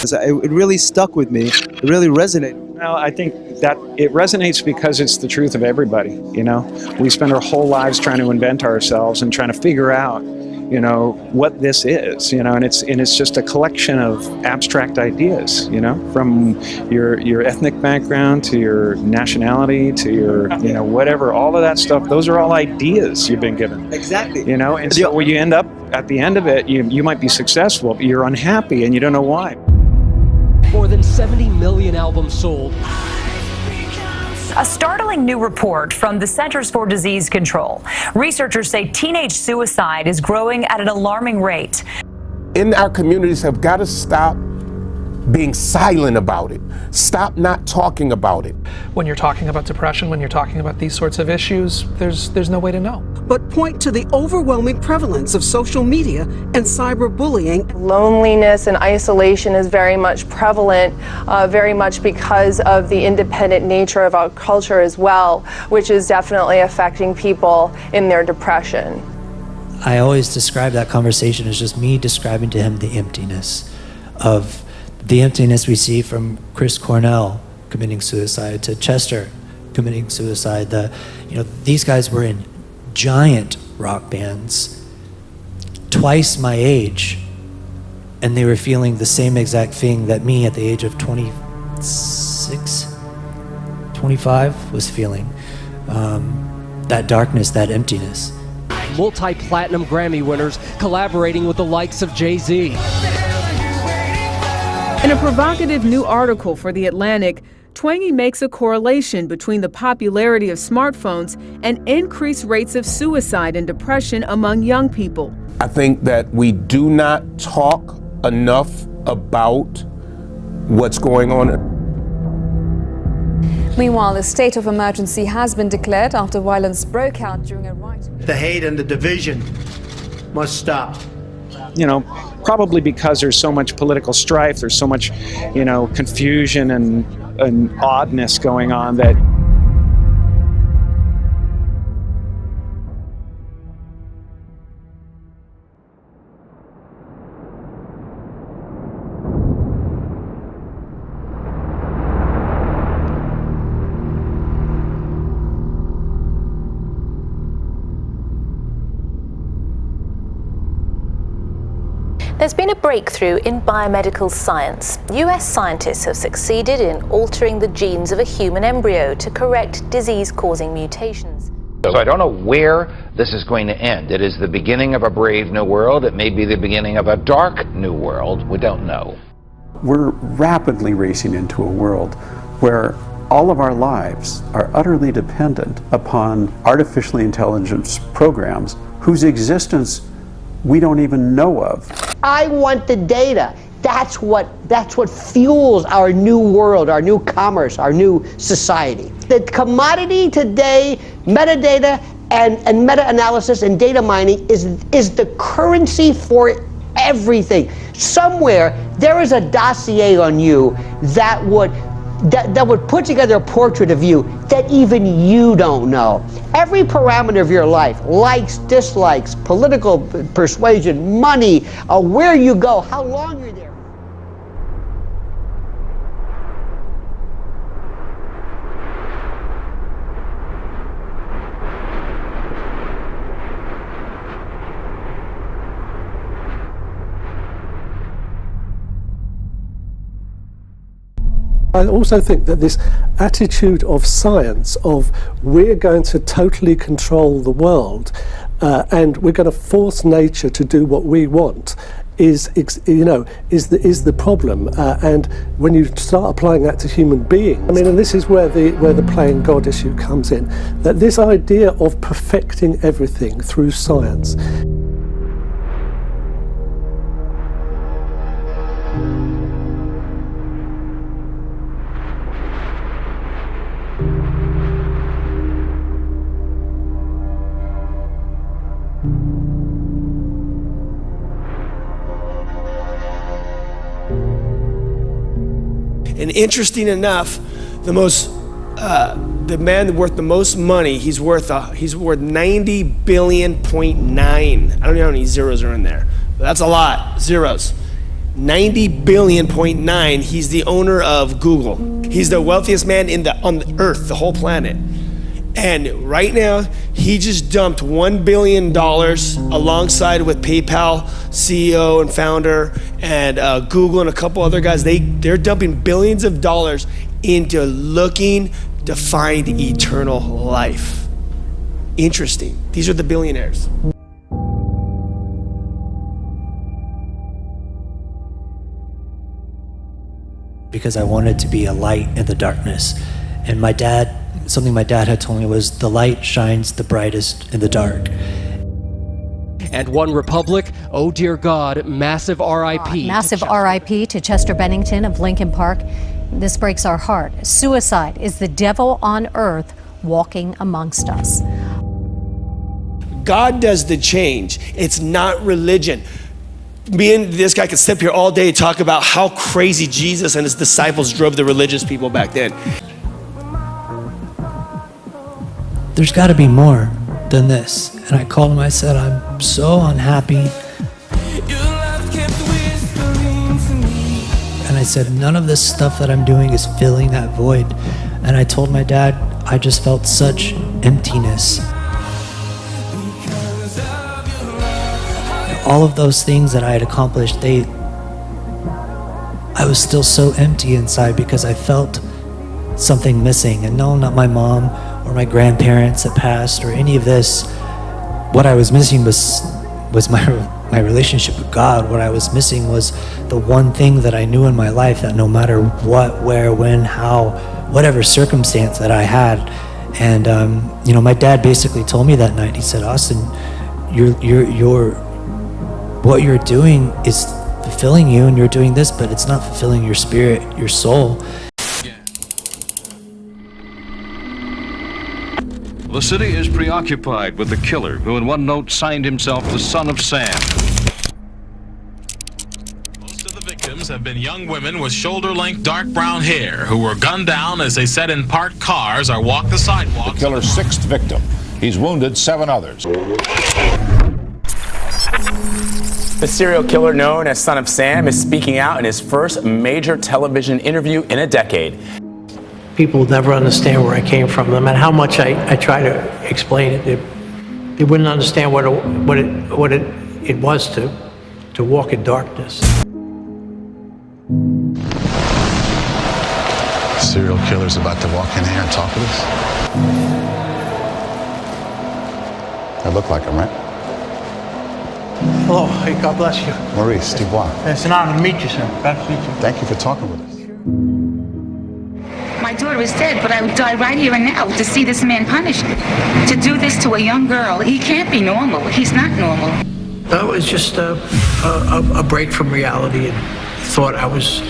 It really stuck with me. It really resonated. Well, I think that it resonates because it's the truth of everybody, you know? We spend our whole lives trying to invent ourselves and trying to figure out, you know, what this is, you know, and it's just a collection of abstract ideas, you know, from your ethnic background to your nationality to your, you know, whatever, all of that stuff, those are all ideas you've been given. Exactly. You know, and so when you end up at the end of it, you might be successful, but you're unhappy and you don't know why. More than 70 million albums sold. A startling new report from the Centers for Disease Control. Researchers say teenage suicide is growing at an alarming rate. In our communities have got to stop being silent about it. Stop not talking about it. When you're talking about depression, when you're talking about these sorts of issues, there's no way to know. But point to the overwhelming prevalence of social media and cyberbullying. Loneliness and isolation is very much prevalent, very much because of the independent nature of our culture as well, which is definitely affecting people in their depression. I always describe that conversation as just me describing to him the emptiness we see from Chris Cornell committing suicide to Chester committing suicide. These guys were in giant rock bands, twice my age, and they were feeling the same exact thing that me at the age of 26, 25 was feeling. That darkness, that emptiness. Multi-platinum Grammy winners collaborating with the likes of Jay-Z. In a provocative new article for The Atlantic, Twenge makes a correlation between the popularity of smartphones and increased rates of suicide and depression among young people. I think that we do not talk enough about what's going on. Meanwhile, a state of emergency has been declared after violence broke out during a riot. The hate and the division must stop. You know, probably because there's so much political strife, there's so much, you know, confusion and oddness going on that There's been a breakthrough in biomedical science. US scientists have succeeded in altering the genes of a human embryo to correct disease-causing mutations. So I don't know where this is going to end. It is the beginning of a brave new world. It may be the beginning of a dark new world. We don't know. We're rapidly racing into a world where all of our lives are utterly dependent upon artificially intelligent programs whose existence we don't even know of. I want the data. That's what fuels our new world, our new commerce, our new society. The commodity today, metadata and meta-analysis and data mining is the currency for everything. Somewhere there is a dossier on you that would put together a portrait of you that even you don't know. Every parameter of your life, likes, dislikes, political persuasion, money, where you go, how long you're there. I also think that this attitude of science of we're going to totally control the world and we're going to force nature to do what we want is the problem. And when you start applying that to human beings, and this is where the playing God issue comes in, that this idea of perfecting everything through science. And interesting enough, the man worth the most money, he's worth 90 billion.9. I don't know how many zeros are in there, but that's a lot, zeros. 90 billion.9. He's the owner of Google. He's the wealthiest man on the earth, the whole planet. And right now, he just dumped $1 billion alongside with PayPal CEO and founder and Google and a couple other guys. They're dumping billions of dollars into looking to find eternal life. Interesting. These are the billionaires. Because I wanted to be a light in the darkness. And something my dad had told me was the light shines the brightest in the dark. And One Republic, oh dear God, massive RIP. Massive RIP to Chester Bennington of Lincoln Park. This breaks our heart. Suicide is the devil on earth walking amongst us. God does the change. It's not religion. Me and this guy could sit here all day and talk about how crazy Jesus and his disciples drove the religious people back then. There's got to be more than this. And I called him, I said, I'm so unhappy. And I said, none of this stuff that I'm doing is filling that void. And I told my dad, I just felt such emptiness. All of those things that I had accomplished, I was still so empty inside because I felt something missing. And no, not my mom or my grandparents that passed or any of this. What I was missing was my relationship with God. What I was missing was the one thing that I knew in my life, that no matter what, where, when, how, whatever circumstance that I had. And my dad basically told me that night. He said, Austin, what you're doing is fulfilling you, and you're doing this, but it's not fulfilling your spirit, your soul. The city is preoccupied with the killer who in one note signed himself the Son of Sam. Most of the victims have been young women with shoulder-length dark brown hair who were gunned down as they sat in parked cars or walked the sidewalks. The killer's sixth victim. He's wounded 7 others. The serial killer known as Son of Sam is speaking out in his first major television interview in a decade. People never understand where I came from, no matter how much I try to explain it. They wouldn't understand what it was to walk in darkness. The serial killer's about to walk in here and talk with us. I look like him, right? Hello, hey, God bless you. Maurice Dubois. It's an honor to meet you, sir. Glad to meet you. Thank you for talking with us. My daughter is dead, but I would die right here and now to see this man punished. To do this to a young girl, he can't be normal. He's not normal. That was just a break from reality, and thought I was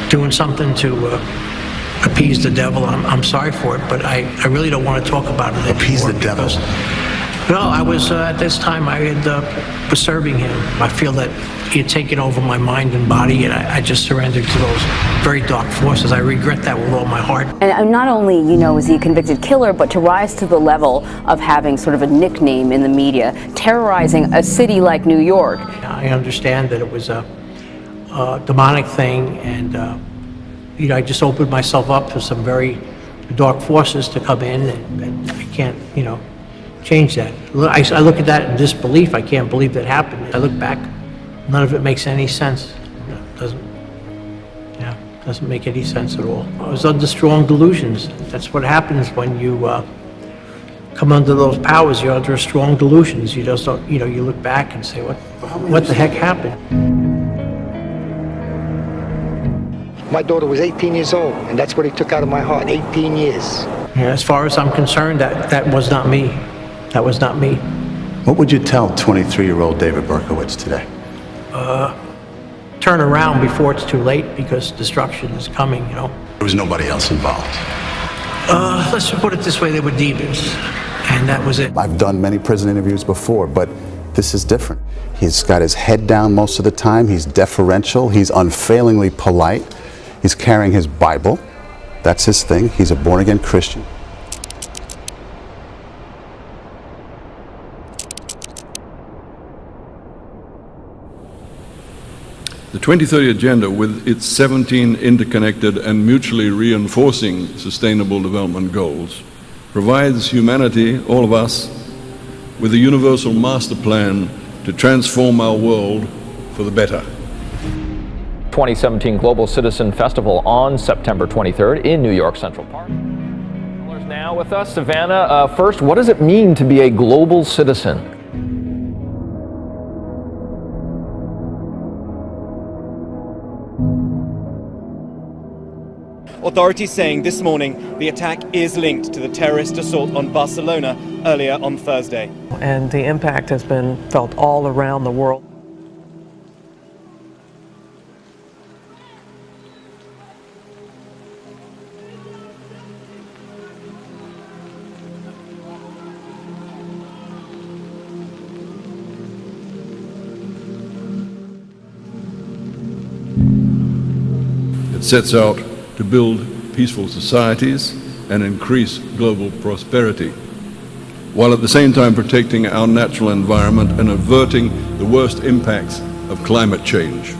doing something to appease the devil. I'm sorry for it, but I really don't want to talk about it anymore. Appease the devil? Well, I was, at this time, I was serving him. I feel that he had taken over my mind and body, and I just surrendered to those very dark forces. I regret that with all my heart. And not only, was he a convicted killer, but to rise to the level of having sort of a nickname in the media, terrorizing a city like New York. I understand that it was a demonic thing, and, I just opened myself up to some very dark forces to come in, and I can't, change that. I look at that in disbelief. I can't believe that happened. I look back, none of it makes any sense. It doesn't make any sense at all. I was under strong delusions. That's what happens when you come under those powers. You're under strong delusions. You just don't, you look back and say, what the heck happened? My daughter was 18 years old, and that's what he took out of my heart, 18 years. Yeah, as far as I'm concerned, that was not me. That was not me. What would you tell 23-year-old David Berkowitz today? Turn around before it's too late, because destruction is coming, There was nobody else involved. Let's just put it this way, they were demons, and that was it. I've done many prison interviews before, but this is different. He's got his head down most of the time. He's deferential. He's unfailingly polite. He's carrying his Bible. That's his thing. He's a born-again Christian. The 2030 Agenda, with its 17 interconnected and mutually reinforcing sustainable development goals, provides humanity, all of us, with a universal master plan to transform our world for the better. 2017 Global Citizen Festival on September 23rd in New York Central Park. Now with us, Savannah. First, what does it mean to be a global citizen? Authorities saying this morning the attack is linked to the terrorist assault on Barcelona earlier on Thursday. And the impact has been felt all around the world. It sets out to build peaceful societies and increase global prosperity, while at the same time protecting our natural environment and averting the worst impacts of climate change.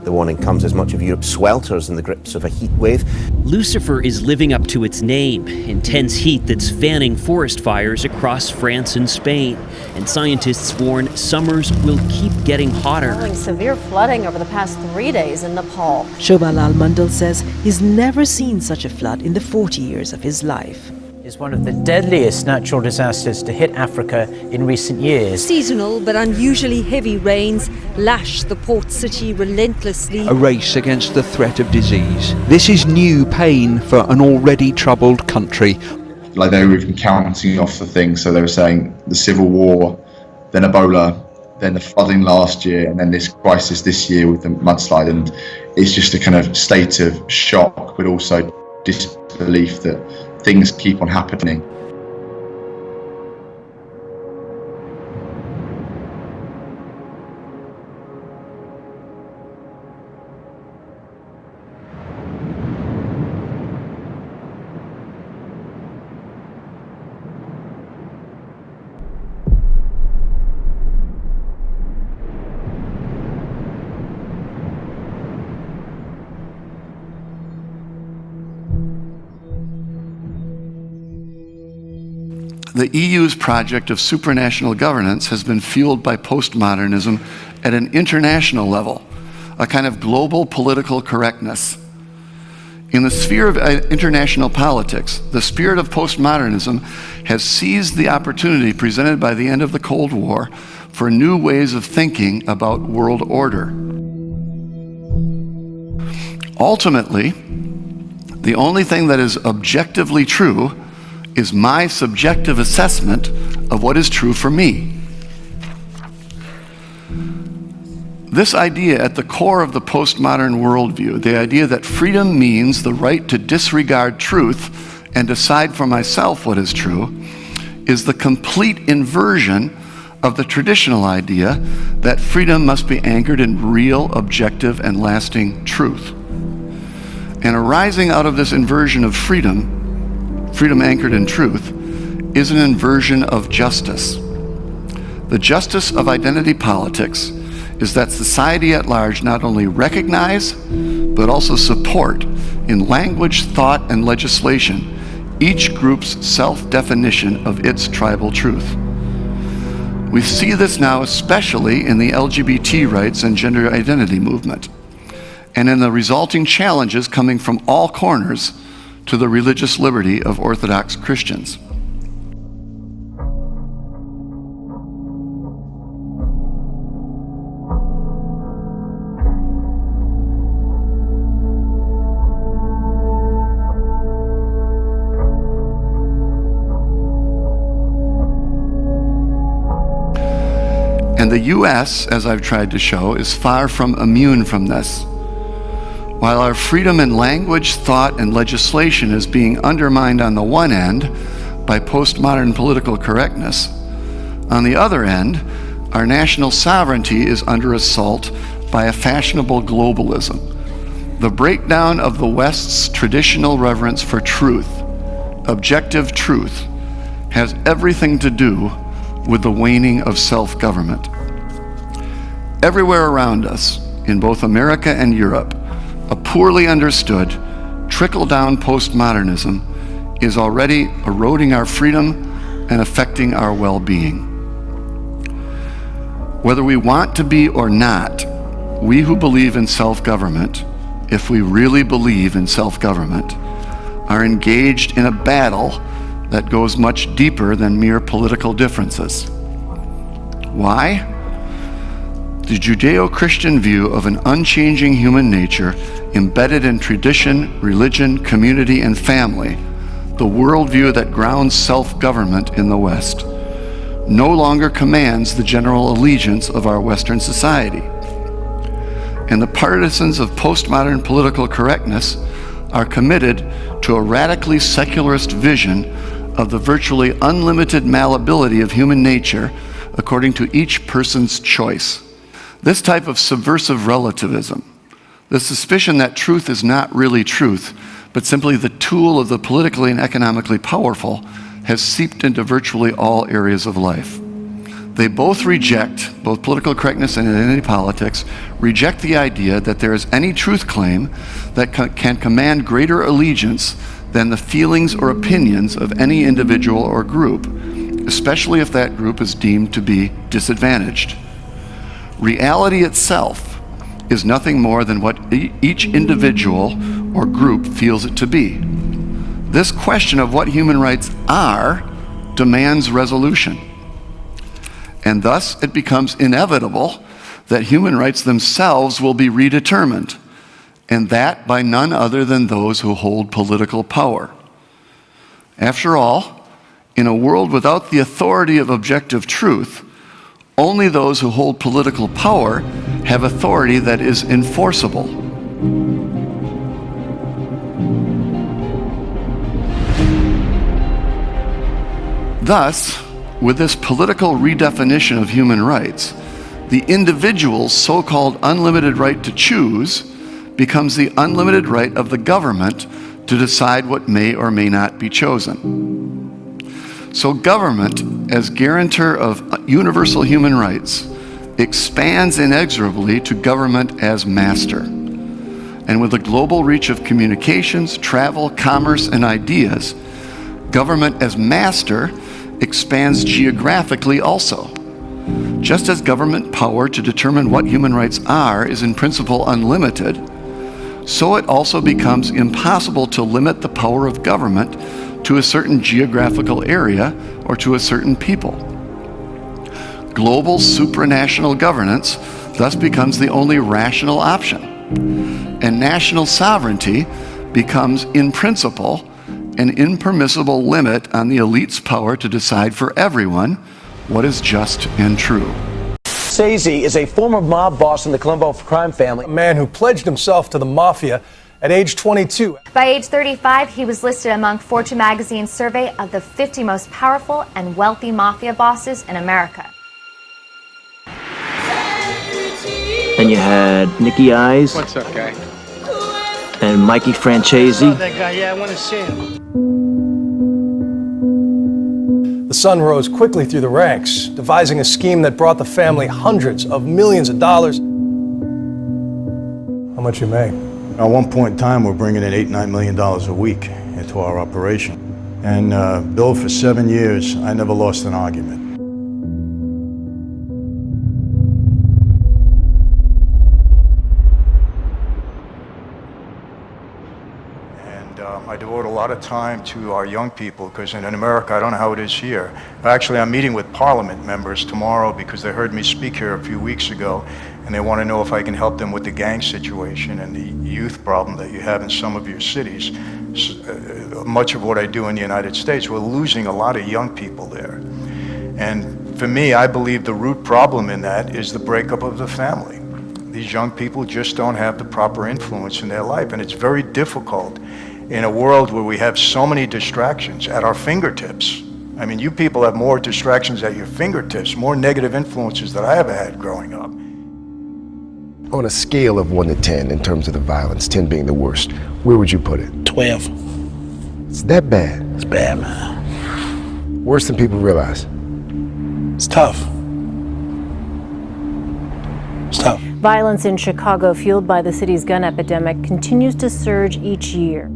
The warning comes as much of Europe swelters in the grips of a heat wave. Lucifer is living up to its name, intense heat that's fanning forest fires across France and Spain. And scientists warn summers will keep getting hotter. Following severe flooding over the past 3 days in Nepal. Shobhalal Mandal says he's never seen such a flood in the 40 years of his life. Is one of the deadliest natural disasters to hit Africa in recent years. Seasonal but unusually heavy rains lash the port city relentlessly. A race against the threat of disease. This is new pain for an already troubled country. Like they were even counting off the things, so they were saying the Civil War, then Ebola, then the flooding last year, and then this crisis this year with the mudslide, and it's just a kind of state of shock, but also disbelief that things keep on happening. The EU's project of supranational governance has been fueled by postmodernism at an international level, a kind of global political correctness. In the sphere of international politics, the spirit of postmodernism has seized the opportunity presented by the end of the Cold War for new ways of thinking about world order. Ultimately, the only thing that is objectively true is my subjective assessment of what is true for me. This idea at the core of the postmodern worldview, the idea that freedom means the right to disregard truth and decide for myself what is true, is the complete inversion of the traditional idea that freedom must be anchored in real, objective, and lasting truth. And arising out of this inversion of freedom anchored in truth, is an inversion of justice. The justice of identity politics is that society at large not only recognize, but also support, in language, thought, and legislation, each group's self-definition of its tribal truth. We see this now especially in the LGBT rights and gender identity movement, and in the resulting challenges coming from all corners to the religious liberty of Orthodox Christians. And the US, as I've tried to show, is far from immune from this. While our freedom in language, thought, and legislation is being undermined on the one end by postmodern political correctness, on the other end, our national sovereignty is under assault by a fashionable globalism. The breakdown of the West's traditional reverence for truth, objective truth, has everything to do with the waning of self-government. Everywhere around us, in both America and Europe, a poorly understood, trickle-down postmodernism is already eroding our freedom and affecting our well-being. Whether we want to be or not, we who believe in self-government, if we really believe in self-government, are engaged in a battle that goes much deeper than mere political differences. Why? The Judeo-Christian view of an unchanging human nature embedded in tradition, religion, community, and family, the worldview that grounds self-government in the West, no longer commands the general allegiance of our Western society. And the partisans of postmodern political correctness are committed to a radically secularist vision of the virtually unlimited malleability of human nature according to each person's choice. This type of subversive relativism, the suspicion that truth is not really truth, but simply the tool of the politically and economically powerful, has seeped into virtually all areas of life. They both political correctness and identity politics, reject the idea that there is any truth claim that can command greater allegiance than the feelings or opinions of any individual or group, especially if that group is deemed to be disadvantaged. Reality itself is nothing more than what each individual or group feels it to be. This question of what human rights are demands resolution. And thus it becomes inevitable that human rights themselves will be redetermined, and that by none other than those who hold political power. After all, in a world without the authority of objective truth, only those who hold political power have authority that is enforceable. Thus, with this political redefinition of human rights, the individual's so-called unlimited right to choose becomes the unlimited right of the government to decide what may or may not be chosen. So government, as guarantor of universal human rights, expands inexorably to government as master. And with the global reach of communications, travel, commerce, and ideas, government as master expands geographically also. Just as government power to determine what human rights are is in principle unlimited, so it also becomes impossible to limit the power of government to a certain geographical area or to a certain people. Global supranational governance thus becomes the only rational option, and national sovereignty becomes, in principle, an impermissible limit on the elite's power to decide for everyone what is just and true. Sazy is a former mob boss in the Colombo crime family. A man who pledged himself to the mafia at age 22. By age 35, he was listed among Fortune magazine's survey of the 50 most powerful and wealthy mafia bosses in America. And you had Nicky Eyes. What's up, guy? And Mikey Francesi. Oh, that guy, yeah, I want to see him. The son rose quickly through the ranks, devising a scheme that brought the family hundreds of millions of dollars. How much you make? At one point in time, we're bringing in $8-9 million a week into our operation. And Bill, for 7 years, I never lost an argument. I devote a lot of time to our young people because in America, I don't know how it is here. Actually, I'm meeting with Parliament members tomorrow because they heard me speak here a few weeks ago and they want to know if I can help them with the gang situation and the youth problem that you have in some of your cities. Much of what I do in the United States, we're losing a lot of young people there. And for me, I believe the root problem in that is the breakup of the family. These young people just don't have the proper influence in their life, and it's very difficult in a world where we have so many distractions at our fingertips. I mean, you people have more distractions at your fingertips, more negative influences than I ever had growing up. On a scale of 1 to 10 in terms of the violence, 10 being the worst, where would you put it? 12. It's that bad? It's bad, man. Worse than people realize? It's tough. It's tough. Violence in Chicago, fueled by the city's gun epidemic, continues to surge each year.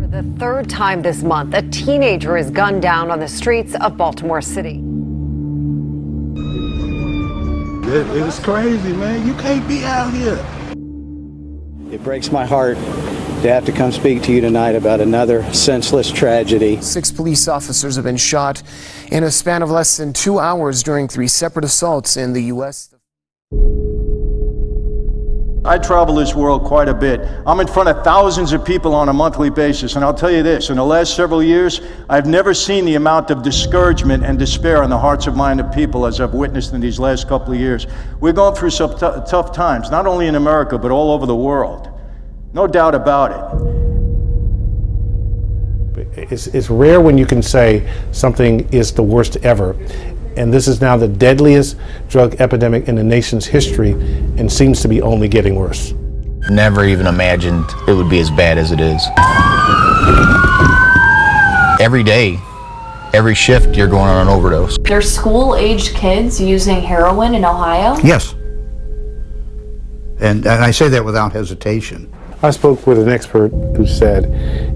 For the third time this month, a teenager is gunned down on the streets of Baltimore City. It is crazy, man. You can't be out here. It breaks my heart to have to come speak to you tonight about another senseless tragedy. 6 police officers have been shot in a span of less than 2 hours during 3 separate assaults in the U.S. I travel this world quite a bit. I'm in front of thousands of people on a monthly basis, and I'll tell you this, in the last several years, I've never seen the amount of discouragement and despair in the hearts and minds of people as I've witnessed in these last couple of years. We're going through some tough times, not only in America, but all over the world. No doubt about it. It's rare when you can say something is the worst ever. And this is now the deadliest drug epidemic in the nation's history and seems to be only getting worse. Never even imagined it would be as bad as it is. Every day, every shift, you're going on an overdose. There's school-aged kids using heroin in Ohio? Yes. And I say that without hesitation. I spoke with an expert who said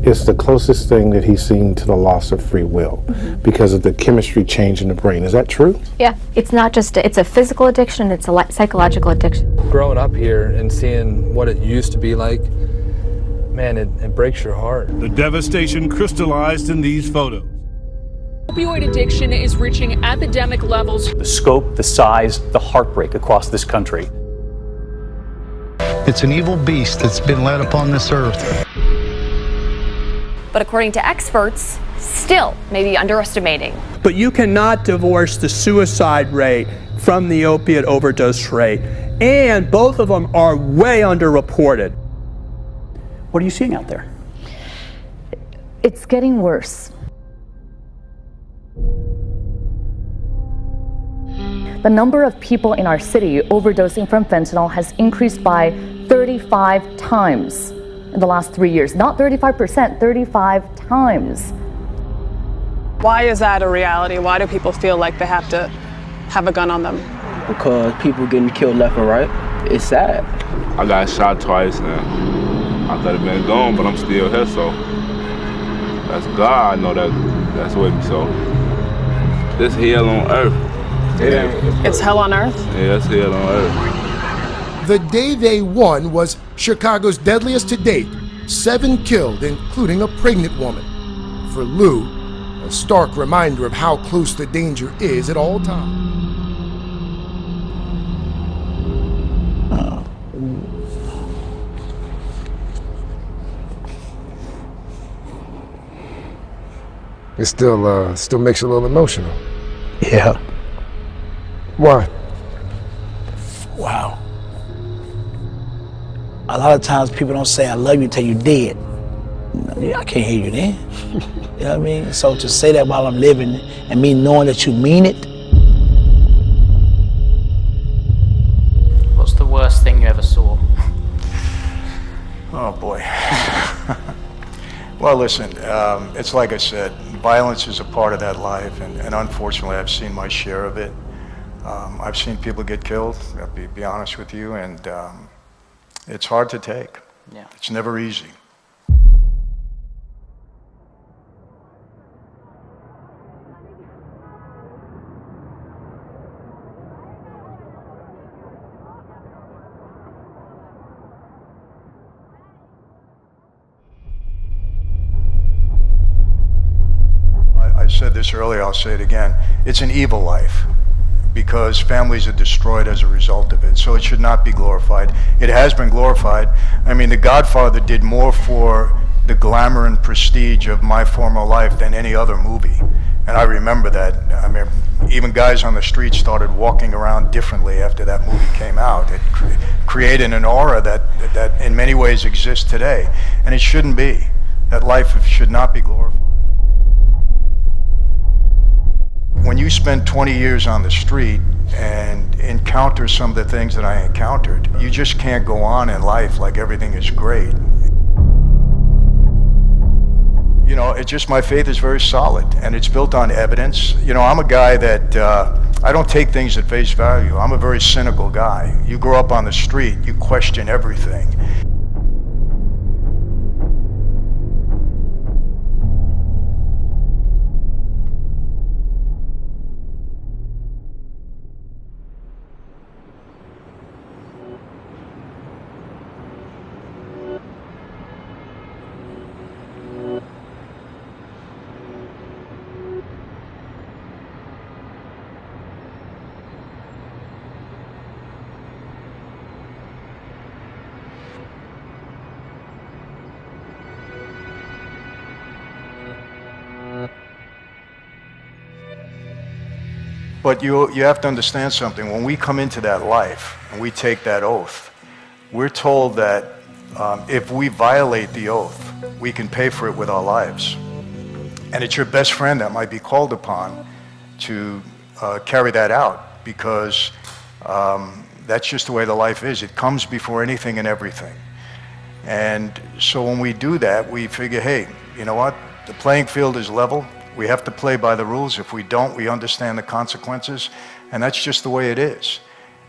it's the closest thing that he's seen to the loss of free will because of the chemistry change in the brain. Is that true? Yeah, it's not just, it's a physical addiction, it's a psychological addiction. Growing up here and seeing what it used to be like, man, it breaks your heart. The devastation crystallized in these photos. Opioid addiction is reaching epidemic levels. The scope, the size, the heartbreak across this country. It's an evil beast that's been led upon this earth. But according to experts, still may be underestimating. But you cannot divorce the suicide rate from the opiate overdose rate. And both of them are way underreported. What are you seeing out there? It's getting worse. The number of people in our city overdosing from fentanyl has increased by 35 times in the last 3 years. Not 35%, 35 times. Why is that a reality? Why do people feel like they have to have a gun on them? Because people getting killed left and right. It's sad. I got shot twice now. I could have been gone, but I'm still here, so that's God. I know that's with me, so this hell on earth. It's hell on earth? Yeah, it's hell on earth. The day they won was Chicago's deadliest to date. 7 killed, including a pregnant woman. For Lou, a stark reminder of how close the danger is at all times. It still makes you a little emotional. Yeah. Why? Wow. A lot of times people don't say I love you till you're dead. I can't hear you then. You know what I mean? So to say that while I'm living and me knowing that you mean it. What's the worst thing you ever saw? Oh boy. Well, listen, it's like I said, violence is a part of that life, and unfortunately I've seen my share of it. I've seen people get killed, I'll be honest with you, and it's hard to take. Yeah. It's never easy. I said this earlier, I'll say it again. It's an evil life, because families are destroyed as a result of it. So it should not be glorified. It has been glorified. I mean, The Godfather did more for the glamour and prestige of my former life than any other movie. And I remember that. I mean, even guys on the street started walking around differently after that movie came out. It created an aura that in many ways exists today. And it shouldn't be. That life should not be glorified. When you spend 20 years on the street and encounter some of the things that I encountered, you just can't go on in life like everything is great. You know, it's just my faith is very solid, and it's built on evidence. You know, I'm a guy that I don't take things at face value. I'm a very cynical guy. You grow up on the street, you question everything. But you have to understand something. When we come into that life and we take that oath, we're told that if we violate the oath, we can pay for it with our lives. And it's your best friend that might be called upon to carry that out, because that's just the way the life is. It comes before anything and everything. And so when we do that, we figure, hey, you know what? The playing field is level. We have to play by the rules. If we don't, we understand the consequences, and that's just the way it is.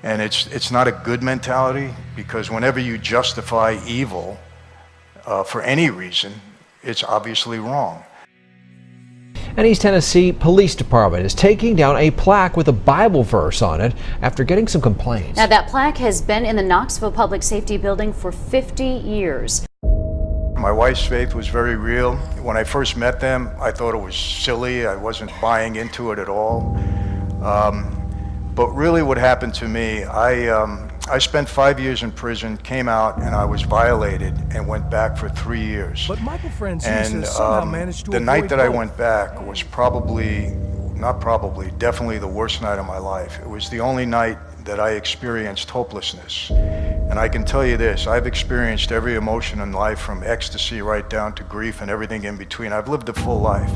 And it's not a good mentality, because whenever you justify evil for any reason, it's obviously wrong. An East Tennessee Police Department is taking down a plaque with a Bible verse on it after getting some complaints. Now, that plaque has been in the Knoxville Public Safety Building for 50 years. My wife's faith was very real. When I first met them, I thought it was silly. I wasn't buying into it at all. But really what happened to me, I spent 5 years in prison, came out, and I was violated and went back for 3 years. But Michael Franzese And somehow managed to the night avoid that I both. went back was definitely the worst night of my life. It was the only night that I experienced hopelessness. And I can tell you this, I've experienced every emotion in life, from ecstasy right down to grief and everything in between. I've lived a full life.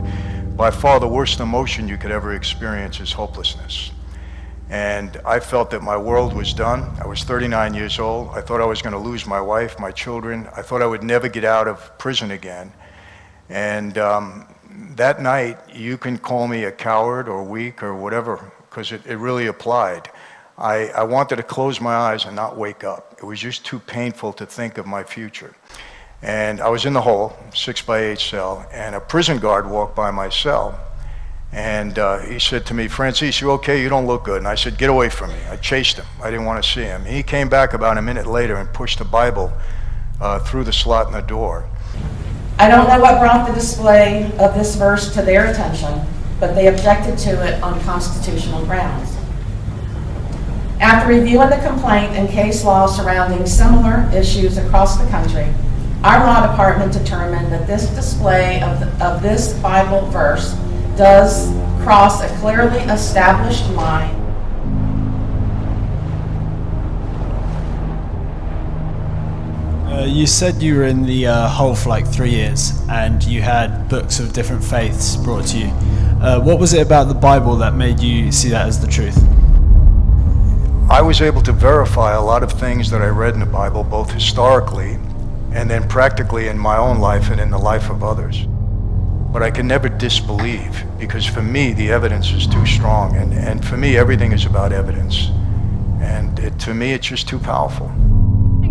By far the worst emotion you could ever experience is hopelessness. And I felt that my world was done. I was 39 years old. I thought I was going to lose my wife, my children. I thought I would never get out of prison again. And that night, you can call me a coward or weak or whatever, because it really applied. I wanted to close my eyes and not wake up. It was just too painful to think of my future. And I was in the hole, 6x8 cell, and a prison guard walked by my cell. And he said to me, "Franzese, you okay? You don't look good." And I said, "Get away from me." I chased him. I didn't want to see him. He came back about a minute later and pushed the Bible through the slot in the door. I don't know what brought the display of this verse to their attention, but they objected to it on constitutional grounds. After reviewing the complaint and case law surrounding similar issues across the country, our law department determined that this display of this Bible verse does cross a clearly established line. You said you were in the hole for like 3 years, and you had books of different faiths brought to you. What was it about the Bible that made you see that as the truth? I was able to verify a lot of things that I read in the Bible, both historically and then practically in my own life and in the life of others. But I can never disbelieve, because for me the evidence is too strong, and for me everything is about evidence, and to me it's just too powerful.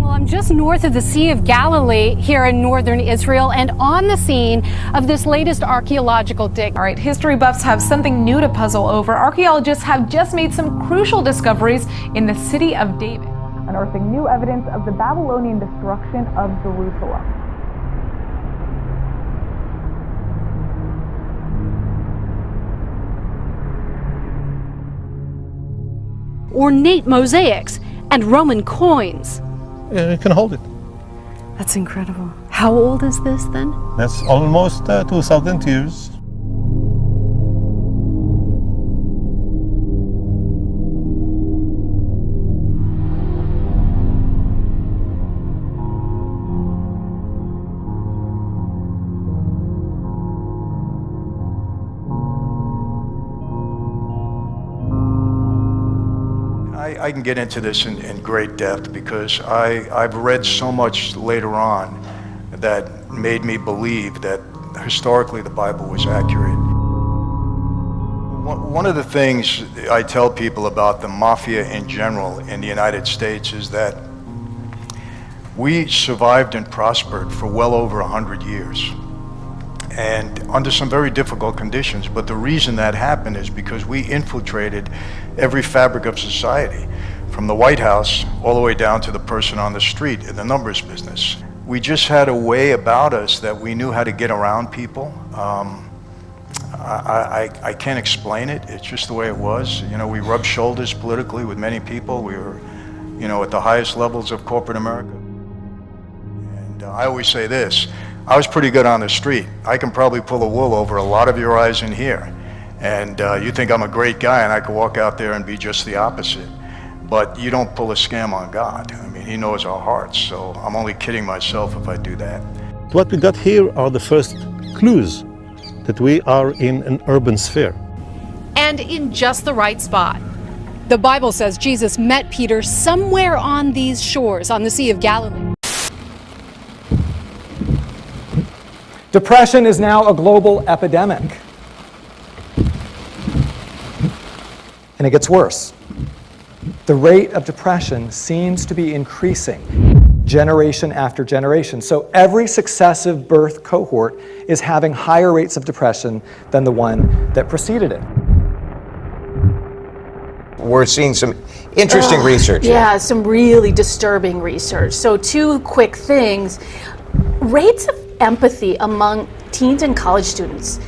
Well, I'm just north of the Sea of Galilee here in northern Israel, and on the scene of this latest archaeological dig. All right, history buffs have something new to puzzle over. Archaeologists have just made some crucial discoveries in the city of David, unearthing new evidence of the Babylonian destruction of Jerusalem. Ornate mosaics and Roman coins. Yeah, you can hold it. That's incredible. How old is this then? That's almost 2,000 years. I can get into this in great depth, because I've read so much later on that made me believe that historically the Bible was accurate. One of the things I tell people about the mafia in general in the United States is that we survived and prospered for well over 100 years, and under some very difficult conditions. But the reason that happened is because we infiltrated every fabric of society, from the White House all the way down to the person on the street in the numbers business. We just had a way about us that we knew how to get around people. I can't explain it. It's just the way it was. You know, we rubbed shoulders politically with many people. We were, you know, at the highest levels of corporate America. And I always say this, I was pretty good on the street. I can probably pull the wool over a lot of your eyes in here. And you think I'm a great guy and I could walk out there and be just the opposite. But you don't pull a scam on God. I mean, He knows our hearts. So I'm only kidding myself if I do that. What we got here are the first clues that we are in an urban sphere. And in just the right spot. The Bible says Jesus met Peter somewhere on these shores, on the Sea of Galilee. Depression is now a global epidemic. And it gets worse. The rate of depression seems to be increasing generation after generation. So every successive birth cohort is having higher rates of depression than the one that preceded it. We're seeing some interesting research. Yeah, some really disturbing research. So 2 quick things. Rates of empathy among teens and college students,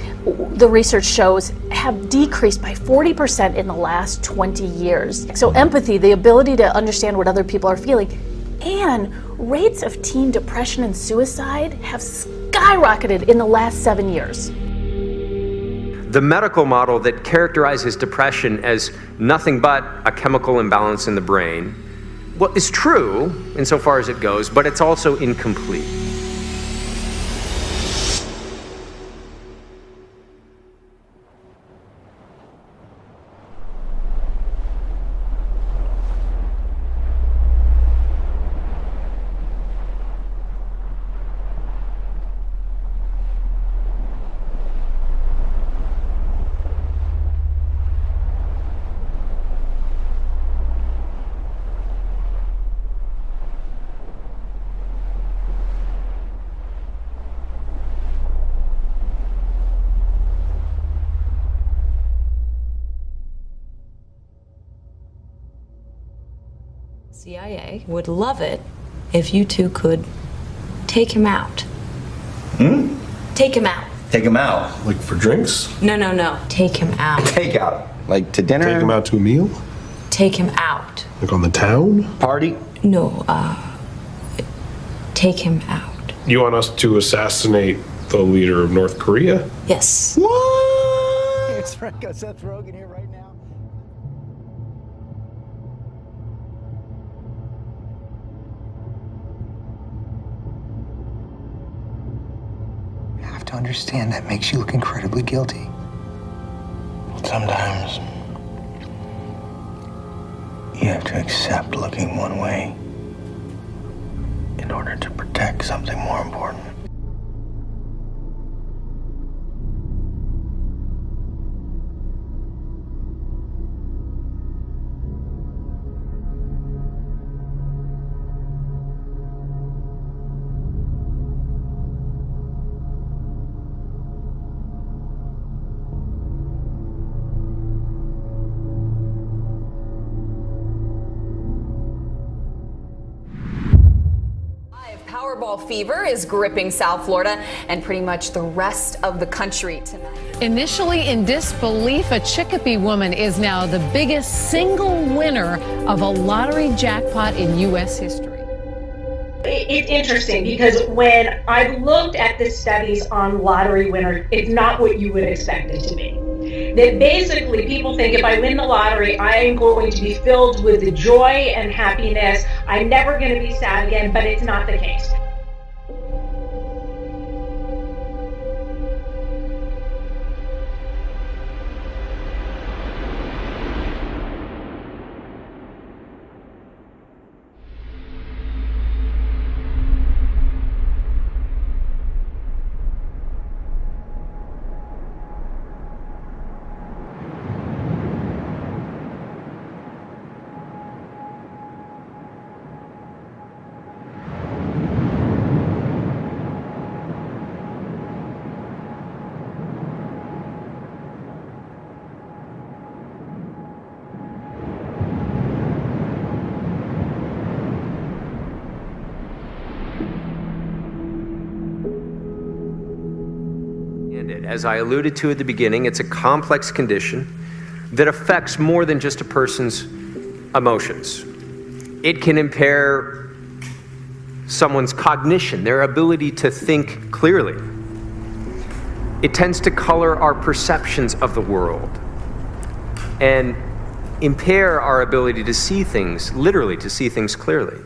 the research shows, have decreased by 40% in the last 20 years. So empathy, the ability to understand what other people are feeling, and rates of teen depression and suicide have skyrocketed in the last 7 years. The medical model that characterizes depression as nothing but a chemical imbalance in the brain, well, is true insofar as it goes, but it's also incomplete. CIA would love it if you two could take him out. Take him out. Take him out? Like for drinks? No. Take him out. Take out? Like to dinner? Take him out to a meal? Take him out. Like on the town? Party? No, take him out. You want us to assassinate the leader of North Korea? Yes. What? It's Seth Rogen here right now. You have to understand that makes you look incredibly guilty. Sometimes you have to accept looking one way in order to protect something more important. Powerball fever is gripping South Florida and pretty much the rest of the country tonight. Initially in disbelief, a Chicopee woman is now the biggest single winner of a lottery jackpot in U.S. history. It's interesting because when I've looked at the studies on lottery winners, it's not what you would expect it to be. That basically people think if I win the lottery, I am going to be filled with the joy and happiness. I'm never going to be sad again, but it's not the case. As I alluded to at the beginning, it's a complex condition that affects more than just a person's emotions. It can impair someone's cognition, their ability to think clearly. It tends to color our perceptions of the world and impair our ability to see things, literally to see things clearly.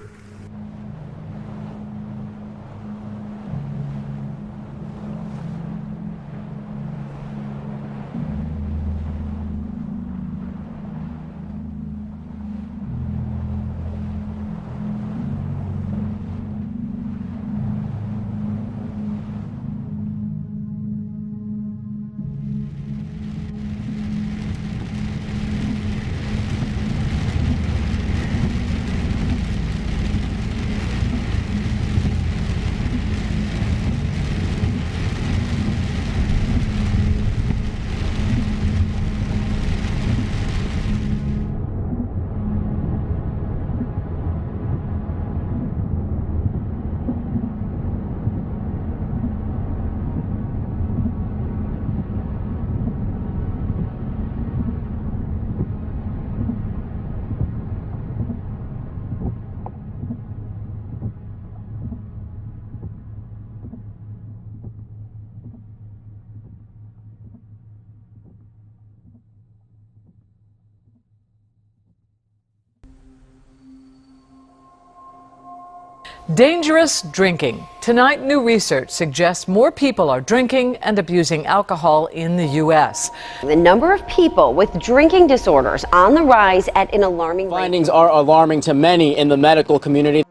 Dangerous drinking. Tonight, new research suggests more people are drinking and abusing alcohol in the U.S. The number of people with drinking disorders on the rise at an alarming rate. Findings are alarming to many in the medical community.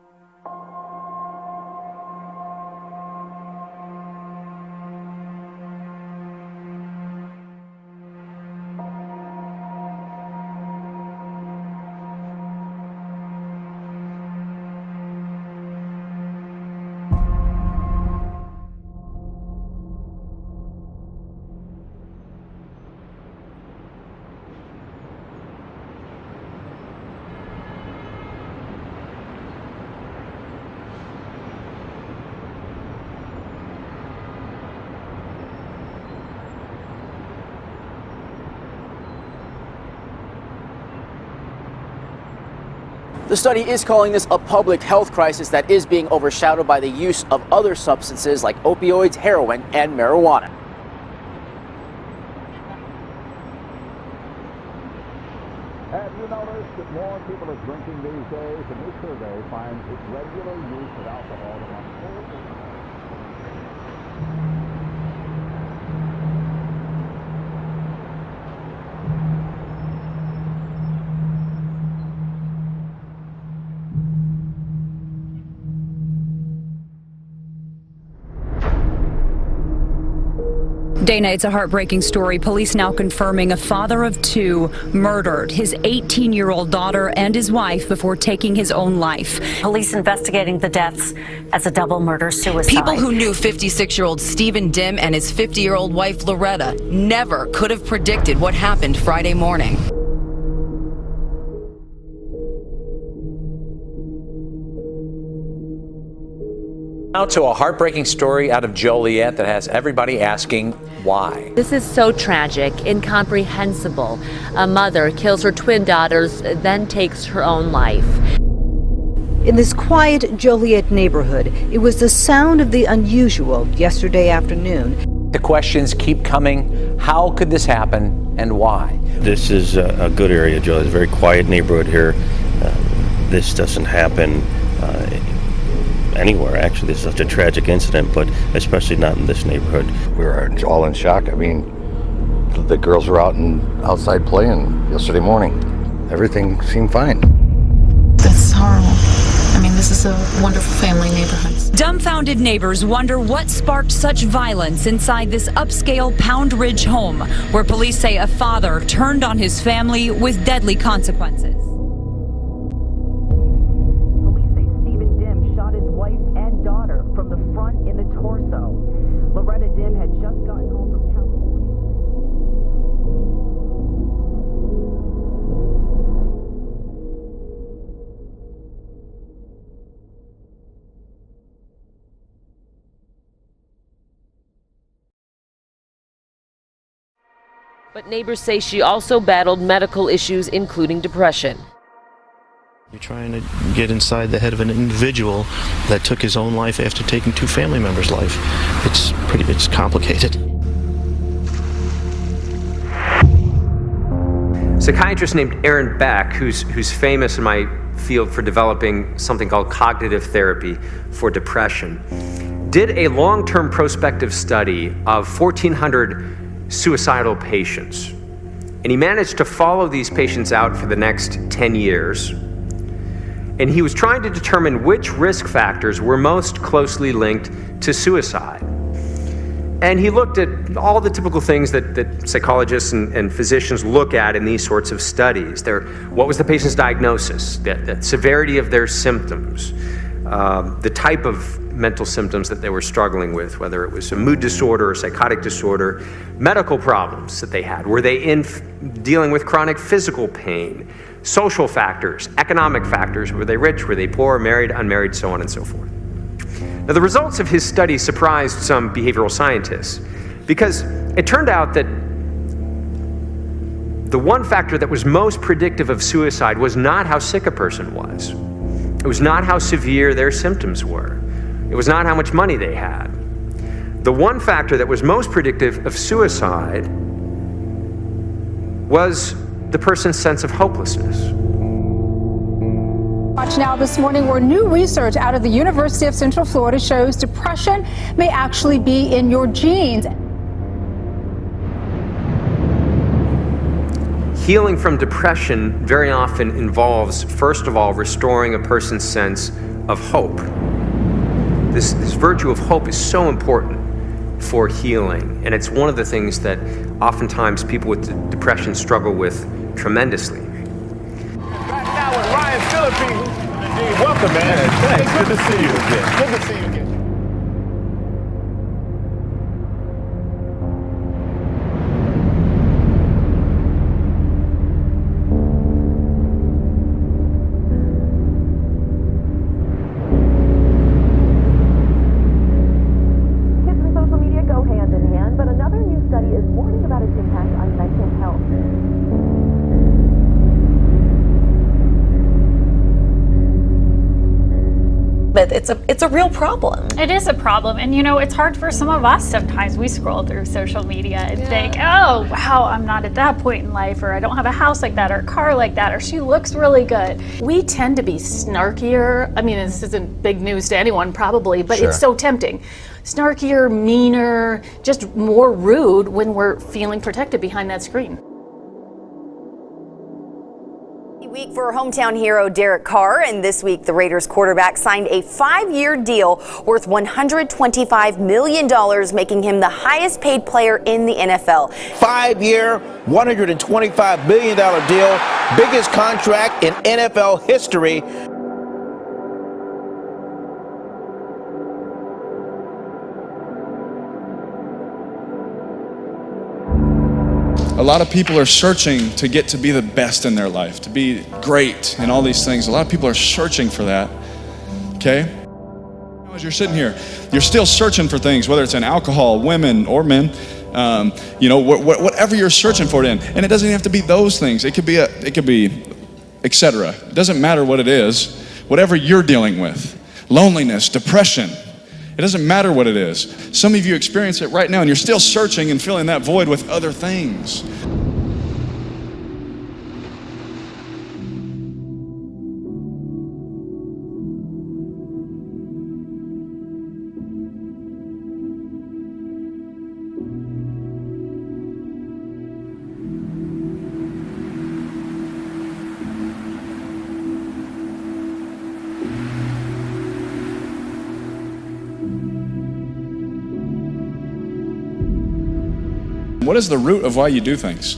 The study is calling this a public health crisis that is being overshadowed by the use of other substances like opioids, heroin, and marijuana. Have you noticed that more people are drinking these days? A new survey finds that regular use of alcohol among Dana, it's a heartbreaking story. Police now confirming a father of two murdered his 18-year-old daughter and his wife before taking his own life. Police investigating the deaths as a double murder-suicide. People who knew 56-year-old Stephen Dim and his 50-year-old wife Loretta never could have predicted what happened Friday morning. Now to a heartbreaking story out of Joliet that has everybody asking why. This is so tragic, incomprehensible. A mother kills her twin daughters, then takes her own life. In this quiet Joliet neighborhood, it was the sound of the unusual yesterday afternoon. The questions keep coming. How could this happen and why? This is a good area, Joliet. It's a very quiet neighborhood here. This doesn't happen anywhere. Actually, this is such a tragic incident, but especially not in this neighborhood. We were all in shock. I mean, the girls were outside playing yesterday morning. Everything seemed fine. That's horrible. I mean, this is a wonderful family neighborhood. Dumbfounded neighbors wonder what sparked such violence inside this upscale Pound Ridge home, where police say a father turned on his family with deadly consequences. From the front in the torso. Loretta Dim had just gotten home from But neighbors say she also battled medical issues, including depression. You're trying to get inside the head of an individual that took his own life after taking two family members' life. It's complicated. A psychiatrist named Aaron Beck, who's famous in my field for developing something called cognitive therapy for depression, did a long-term prospective study of 1,400 suicidal patients. And he managed to follow these patients out for the next 10 years. And he was trying to determine which risk factors were most closely linked to suicide. And he looked at all the typical things that psychologists and physicians look at in these sorts of studies. What was the patient's diagnosis, the severity of their symptoms, the type of mental symptoms that they were struggling with, whether it was a mood disorder or psychotic disorder, medical problems that they had. Were they dealing with chronic physical pain, social factors, economic factors? Were they rich? Were they poor, married, unmarried, so on and so forth? Now, the results of his study surprised some behavioral scientists because it turned out that the one factor that was most predictive of suicide was not how sick a person was. It was not how severe their symptoms were. It was not how much money they had. The one factor that was most predictive of suicide was the person's sense of hopelessness. Watch now this morning where new research out of the University of Central Florida shows depression may actually be in your genes. Healing from depression very often involves, first of all, restoring a person's sense of hope. This virtue of hope is so important for healing, and it's one of the things that oftentimes people with depression struggle with tremendously. Back now with Ryan Phillippe. Welcome, man. Thanks. Good to see you again. Good to see you again. But it's a real problem. It is a problem, and you know, it's hard for some of us sometimes. We scroll through social media and think, oh wow, I'm not at that point in life, or I don't have a house like that, or a car like that, or she looks really good. We tend to be snarkier. I mean, this isn't big news to anyone probably, but Sure. It's so tempting. Snarkier, meaner, just more rude when we're feeling protected behind that screen. Week for hometown hero Derek Carr, and this week the Raiders quarterback signed a 5-year deal worth $125 million, making him the highest paid player in the NFL. 5-year, $125 million deal, biggest contract in NFL history. A lot of people are searching to get to be the best in their life, to be great and all these things. A lot of people are searching for that, okay? As you're sitting here, you're still searching for things, whether it's in alcohol, women, or men, you know, whatever you're searching for it in. And it doesn't have to be those things. It could be etc. It doesn't matter what it is, whatever you're dealing with. Loneliness, depression. It doesn't matter what it is. Some of you experience it right now and you're still searching and filling that void with other things. What is the root of why you do things?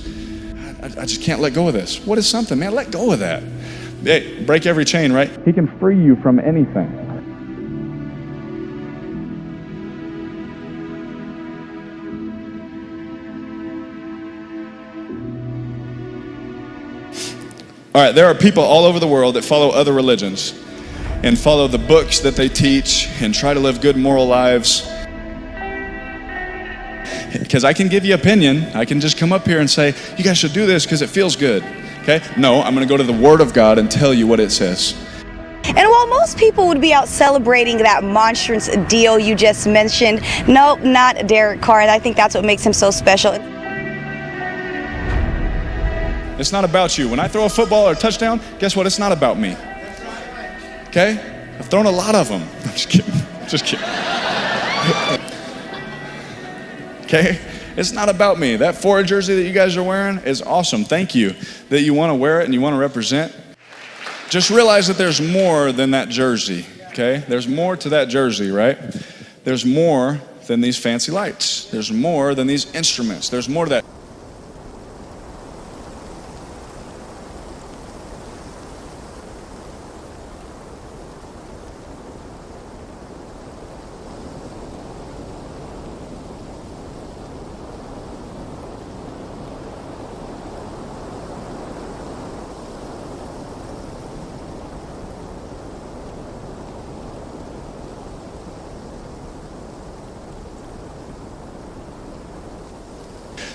I just can't let go of this. What is something, man? Let go of that. Hey, break every chain, right? He can free you from anything. All right, there are people all over the world that follow other religions and follow the books that they teach and try to live good moral lives. Because I can give you opinion. I can just come up here and say, you guys should do this because it feels good. Okay? No, I'm going to go to the Word of God and tell you what it says. And while most people would be out celebrating that monstrous deal you just mentioned, nope, not Derek Carr. And I think that's what makes him so special. It's not about you. When I throw a football or a touchdown, guess what? It's not about me. Okay? I've thrown a lot of them. I'm just kidding. Just kidding. Okay? It's not about me. That Florida jersey that you guys are wearing is awesome. Thank you that you want to wear it and you want to represent. Just realize that there's more than that jersey, okay? There's more to that jersey, right? There's more than these fancy lights. There's more than these instruments. There's more to that.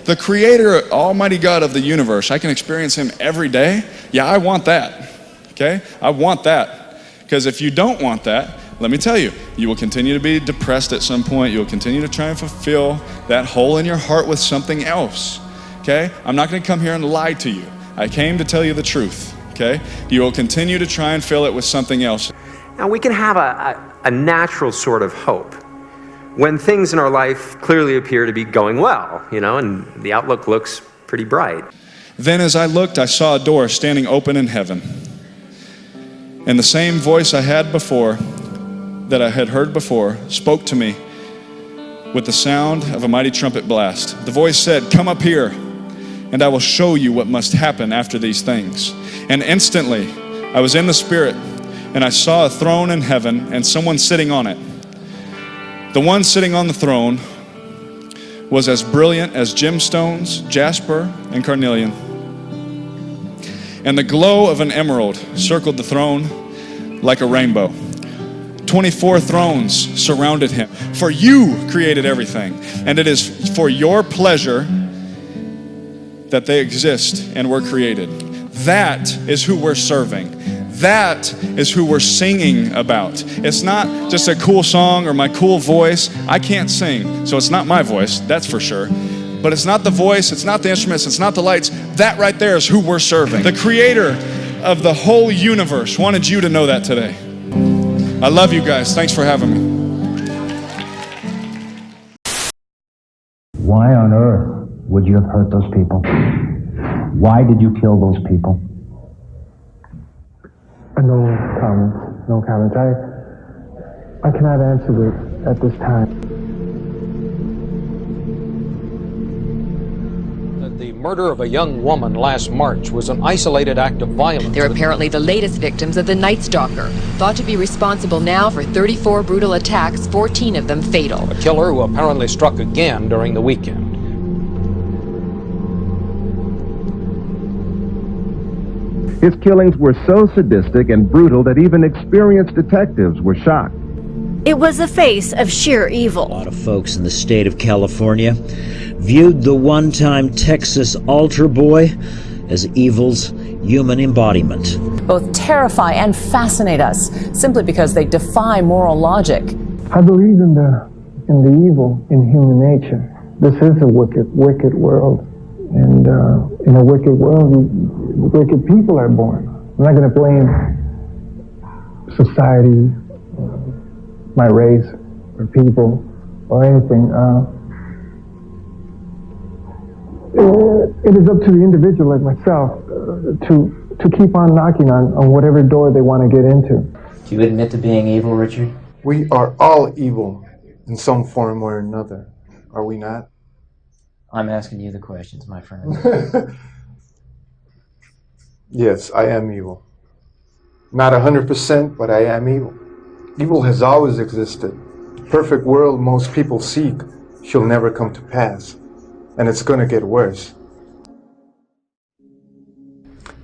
The creator, almighty God of the universe, I can experience him every day. Yeah, I want that, okay? I want that. Because if you don't want that, let me tell you, you will continue to be depressed at some point. You will continue to try and fulfill that hole in your heart with something else, okay? I'm not going to come here and lie to you. I came to tell you the truth, okay? You will continue to try and fill it with something else. Now, we can have a natural sort of hope when things in our life clearly appear to be going well, you know, and the outlook looks pretty bright. Then as I looked, I saw a door standing open in heaven. And the same voice I had before, that I had heard before, spoke to me with the sound of a mighty trumpet blast. The voice said, "Come up here, and I will show you what must happen after these things." And instantly, I was in the Spirit, and I saw a throne in heaven and someone sitting on it. The one sitting on the throne was as brilliant as gemstones, jasper, and carnelian. And the glow of an emerald circled the throne like a rainbow. 24 thrones surrounded him. For you created everything, and it is for your pleasure that they exist and were created. That is who we're serving. That is who we're singing about. It's not just a cool song or my cool voice. I can't sing, so it's not my voice, that's for sure. But it's not the voice, it's not the instruments, it's not the lights. That right there is who we're serving. The creator of the whole universe wanted you to know that today. I love you guys. Thanks for having me. Why on earth would you have hurt those people? Why did you kill those people? No comments. No comments. I cannot answer it at this time. The murder of a young woman last March was an isolated act of violence. They're apparently the latest victims of the Night Stalker, thought to be responsible now for 34 brutal attacks, 14 of them fatal. A killer who apparently struck again during the weekend. His killings were so sadistic and brutal that even experienced detectives were shocked. It was the face of sheer evil. A lot of folks in the state of California viewed the one-time Texas altar boy as evil's human embodiment. Both terrify and fascinate us simply because they defy moral logic. I believe in the evil in human nature. This is a wicked world. And in a wicked world, wicked people are born. I'm not going to blame society, my race, or people, or anything. It is up to the individual like myself to keep on knocking on whatever door they want to get into. Do you admit to being evil, Richard? We are all evil in some form or another, are we not? I'm asking you the questions, my friend. Yes, I am evil. Not 100%, but I am evil. Evil has always existed. The perfect world most people seek shall never come to pass. And it's going to get worse.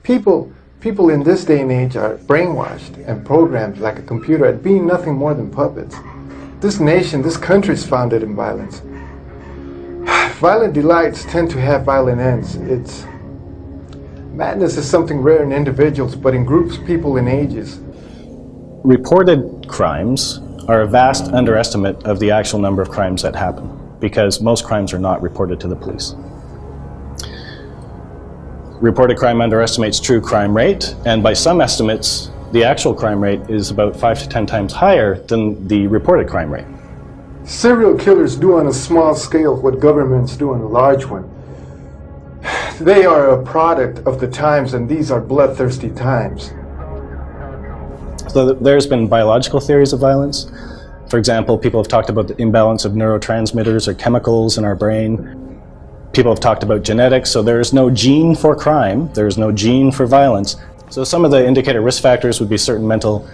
People in this day and age are brainwashed and programmed like a computer at being nothing more than puppets. This nation, this country is founded in violence. Violent delights tend to have violent ends. Madness is something rare in individuals, but in groups, people, and ages. Reported crimes are a vast underestimate of the actual number of crimes that happen, because most crimes are not reported to the police. Reported crime underestimates true crime rate, and by some estimates, the actual crime rate is about 5 to 10 times higher than the reported crime rate. Serial killers do on a small scale what governments do on a large one. They are a product of the times, and these are bloodthirsty times. So there's been biological theories of violence. For example, people have talked about the imbalance of neurotransmitters or chemicals in our brain. People have talked about genetics, so there is no gene for crime, there is no gene for violence. So some of the indicator risk factors would be certain mental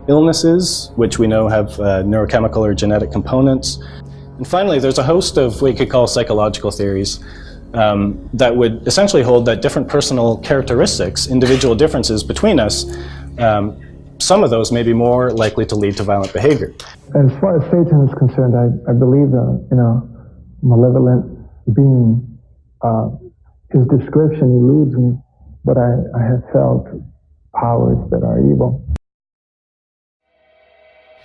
illnesses, which we know have neurochemical or genetic components. And finally, there's a host of what you could call psychological theories that would essentially hold that different personal characteristics, individual differences between us, some of those may be more likely to lead to violent behavior. As far as Satan is concerned, I believe in a malevolent being. His description eludes me, but I have felt powers that are evil.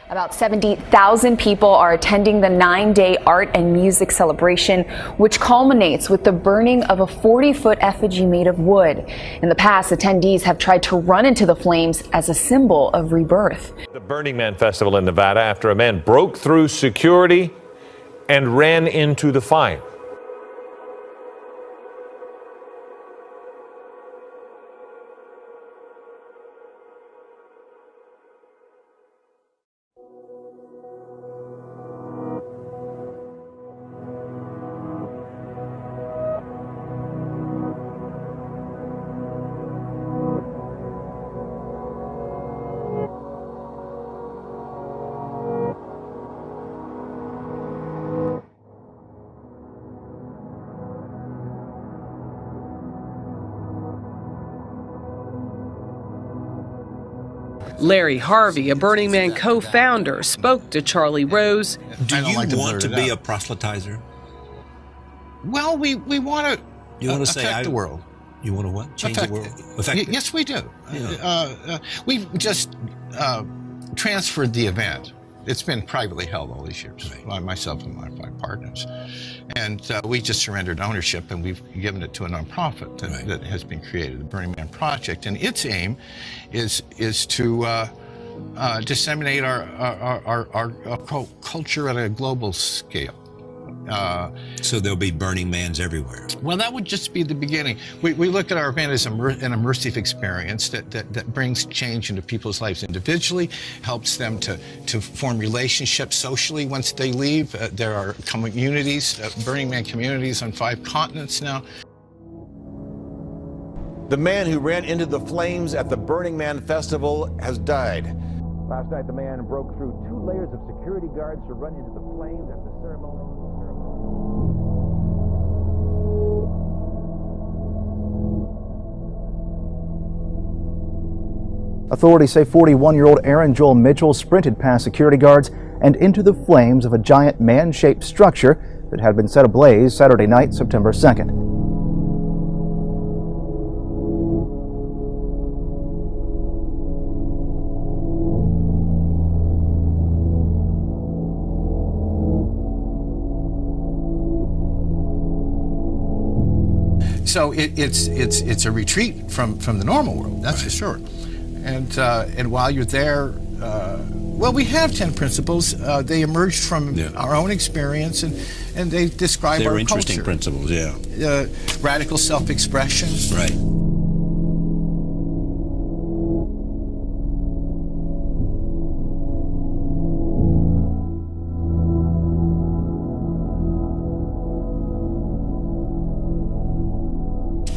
About 70,000 people are attending the 9-day art and music celebration, which culminates with the burning of a 40-foot effigy made of wood. In the past, attendees have tried to run into the flames as a symbol of rebirth. The Burning Man Festival in Nevada after a man broke through security and ran into the fire. Larry Harvey, a Burning Man co-founder, spoke to Charlie Rose. Do you want to be a proselytizer? Well, we want to. You want to affect the world. You want to what? Change the world? Yes, we do. Yeah. We've just transferred the event. It's been privately held all these years, by myself and my 5 partners. And we just surrendered ownership, and we've given it to a nonprofit that has been created, the Burning Man Project. And its aim is to disseminate our culture at a global scale. So there'll be Burning Mans everywhere. Well, that would just be the beginning. We look at our event as an immersive experience that brings change into people's lives individually, helps them to form relationships socially once they leave. There are communities, Burning Man communities on 5 continents now. The man who ran into the flames at the Burning Man Festival has died. Last night, the man broke through 2 layers of security guards to run into the flames at the ceremony. Authorities say 41-year-old Aaron Joel Mitchell sprinted past security guards and into the flames of a giant man-shaped structure that had been set ablaze Saturday night, September 2nd. So it's a retreat from the normal world, that's for sure. And while you're there, well, we have 10 principles. They emerged from our own experience, and they describe our culture. They're interesting principles, yeah. Radical self-expression. Right.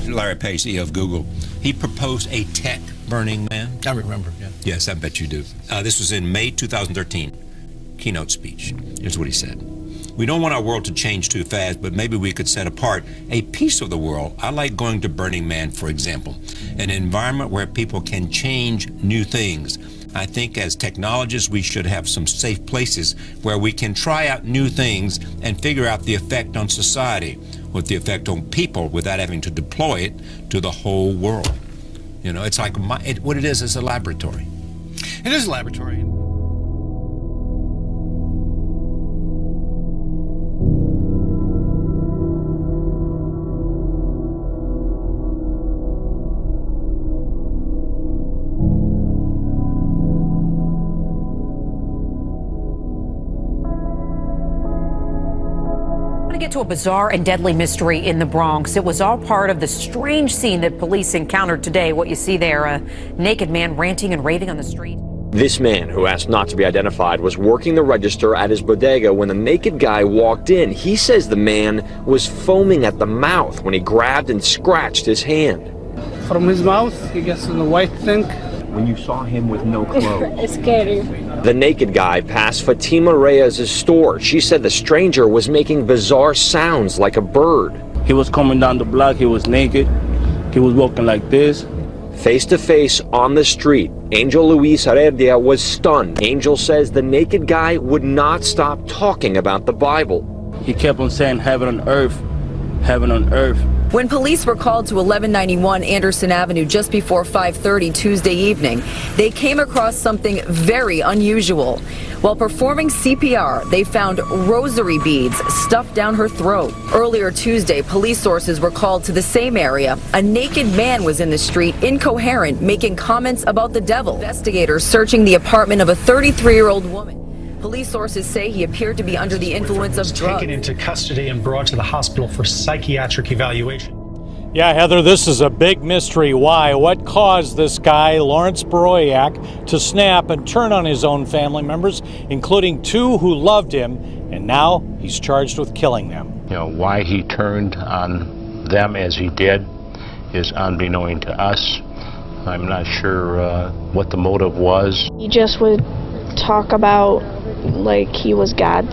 Larry Page, CEO of Google, he proposed a tech Burning Man. I remember, yeah. Yes, I bet you do. This was in May 2013, keynote speech. Here's what he said. We don't want our world to change too fast, but maybe we could set apart a piece of the world. I like going to Burning Man, for example, an environment where people can change new things. I think as technologists, we should have some safe places where we can try out new things and figure out the effect on society, with the effect on people without having to deploy it to the whole world. You know, it's like what it is a laboratory. It is a laboratory. Get to a bizarre and deadly mystery in the Bronx. It was all part of the strange scene that police encountered today. What you see there, a naked man ranting and raving on the street. This man, who asked not to be identified, was working the register at his bodega when the naked guy walked in. He says the man was foaming at the mouth when he grabbed and scratched his hand. From his mouth, he gets in the white thing. When you saw him with no clothes. It's scary. The naked guy passed Fatima Reyes' store. She said the stranger was making bizarre sounds like a bird. He was coming down the block. He was naked. He was walking like this. Face to face on the street, Angel Luis Heredia was stunned. Angel says the naked guy would not stop talking about the Bible. He kept on saying heaven on earth, heaven on earth. When police were called to 1191 Anderson Avenue just before 5:30 Tuesday evening, they came across something very unusual. While performing CPR, they found rosary beads stuffed down her throat. Earlier Tuesday, police sources were called to the same area. A naked man was in the street, incoherent, making comments about the devil. Investigators searching the apartment of a 33-year-old woman. Police sources say he appeared to be under the influence of drugs. Taken into custody and brought to the hospital for psychiatric evaluation. Yeah, Heather, this is a big mystery. Why? What caused this guy, Lawrence Baroyak, to snap and turn on his own family members, including two who loved him, and now he's charged with killing them. You know, why he turned on them as he did is unbeknown to us. I'm not sure what the motive was. He just would talk about like he was God,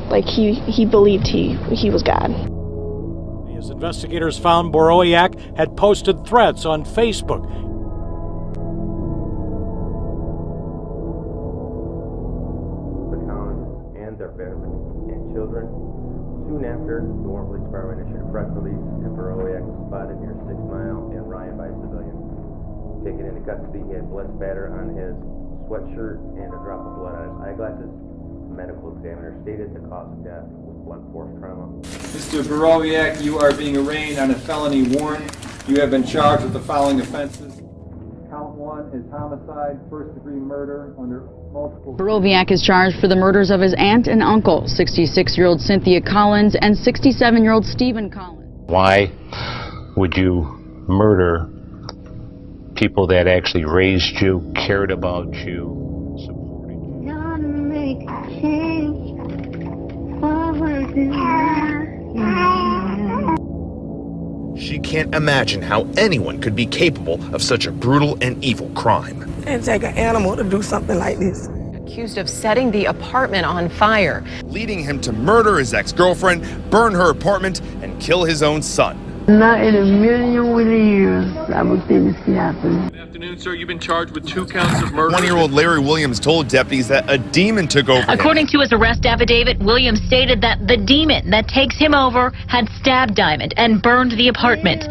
like he believed he was God. As investigators found Baroyak had posted threats on Facebook. Pecans and their families and children. Soon after, the Warren Police Department issued a press release, and Baroyak was spotted near 6 Mile and Ryan by civilians. Taken into custody, he had blood spatter on his sweatshirt and a drop of blood on his eyeglasses. The medical examiner stated the cause of death was blunt force trauma. Mr. Baroyak, you are being arraigned on a felony warrant. You have been charged with the following offenses. Count 1 is homicide, first-degree murder under multiple... Baroyak is charged for the murders of his aunt and uncle, 66-year-old Cynthia Collins and 67-year-old Stephen Collins. Why would you murder people that actually raised you, cared about you, supported you? Gonna make a change forward She can't imagine how anyone could be capable of such a brutal and evil crime. It take an animal to do something like this. Accused of setting the apartment on fire. Leading him to murder his ex-girlfriend, burn her apartment, and kill his own son. Not in a million years I would think this could happen. Good afternoon, sir. You've been charged with 2 counts of murder. 20-year-old Larry Williams told deputies that a demon took over According to his arrest affidavit, Williams stated that the demon that takes him over had stabbed Diamond and burned the apartment.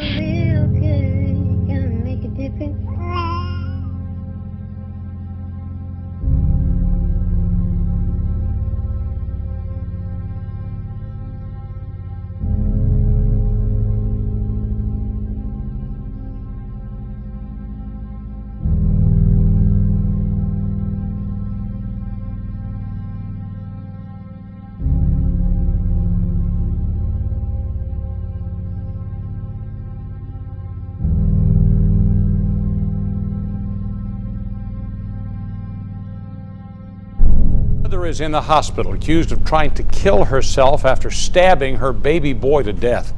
Heather is in the hospital, accused of trying to kill herself after stabbing her baby boy to death.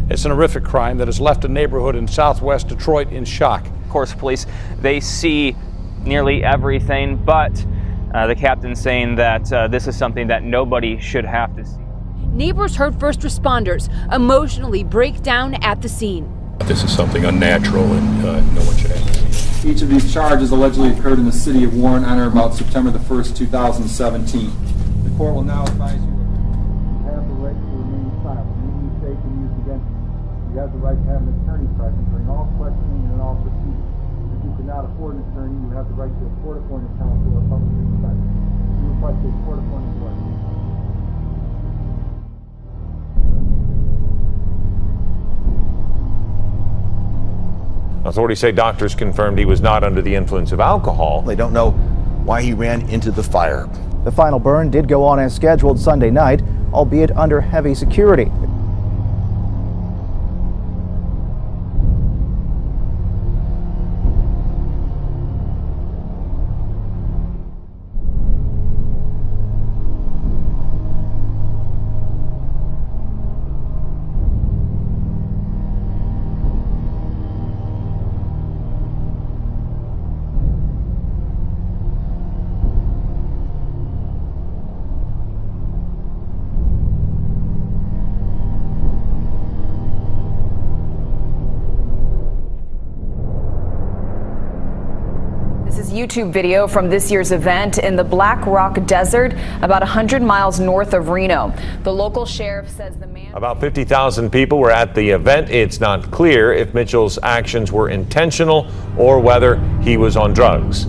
It's an horrific crime that has left a neighborhood in southwest Detroit in shock. Of course, police, they see nearly everything, but the captain's saying that this is something that nobody should have to see. Neighbors heard first responders emotionally break down at the scene. This is something unnatural and no one should have to see. Each of these charges allegedly occurred in the city of Warren on or about September the 1st, 2017. The court will now advise you have the right to remain silent. Any mistake can be used against you. You have the right to have an attorney present during all questioning and in all proceedings. If you cannot afford an attorney, you have the right to a court-appointed counsel or public defender. You request a court-appointed lawyer. Authorities say doctors confirmed he was not under the influence of alcohol. They don't know why he ran into the fire. The final burn did go on as scheduled Sunday night, albeit under heavy security. YouTube video from this year's event in the Black Rock Desert, about 100 miles north of Reno. The local sheriff says the man... About 50,000 people were at the event. It's not clear if Mitchell's actions were intentional or whether he was on drugs.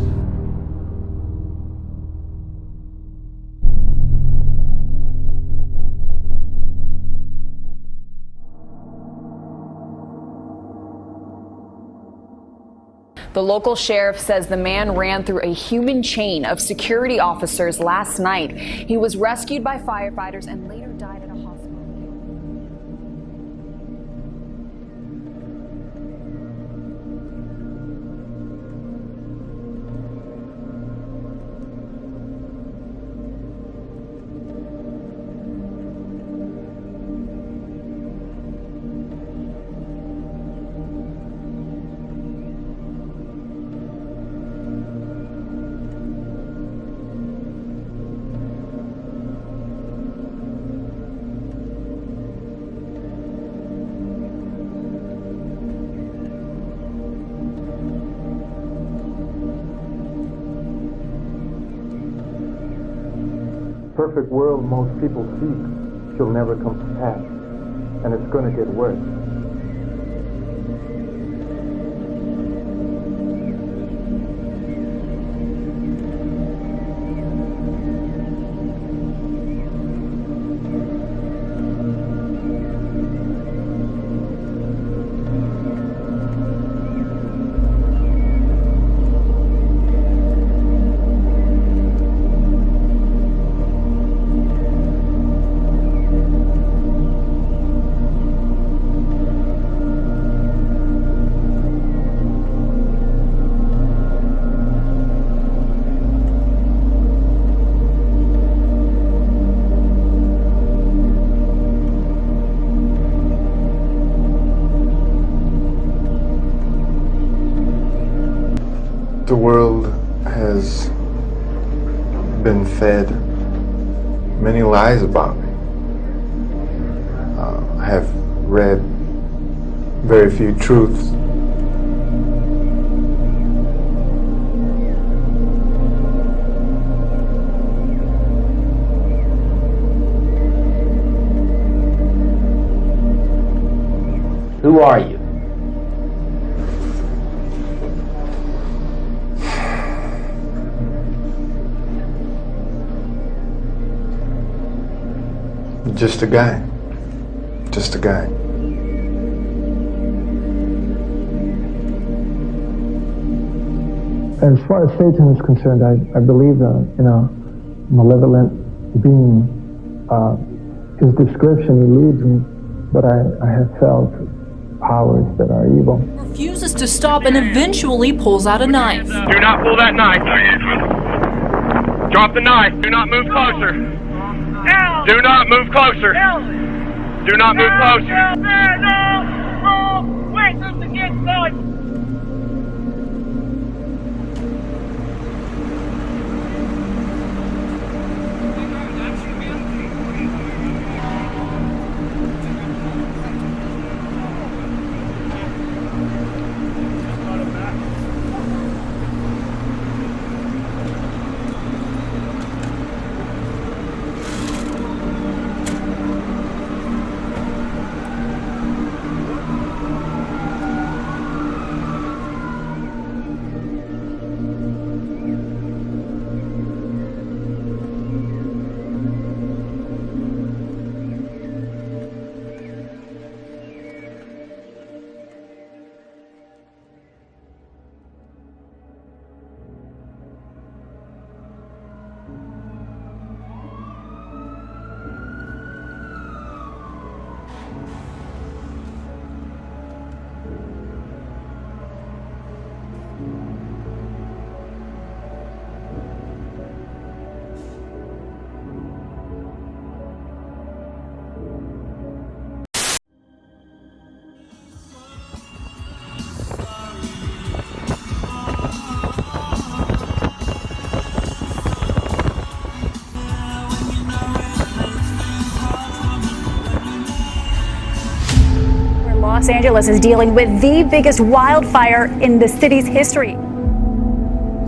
The local sheriff says the man ran through a human chain of security officers last night. He was rescued by firefighters and later died at a hospital. Perfect world most people seek shall never come to pass, and it's going to get worse. The world has been fed many lies about me. I have read very few truths. Who are you? Just a guy. Just a guy. As far as Satan is concerned, I believe in a malevolent being. His description eludes me, but I have felt powers that are evil. Refuses to stop and eventually pulls out a knife. Do not pull that knife. Drop the knife. Do not move closer. Do not move closer. Do not move closer. Los Angeles is dealing with the biggest wildfire in the city's history.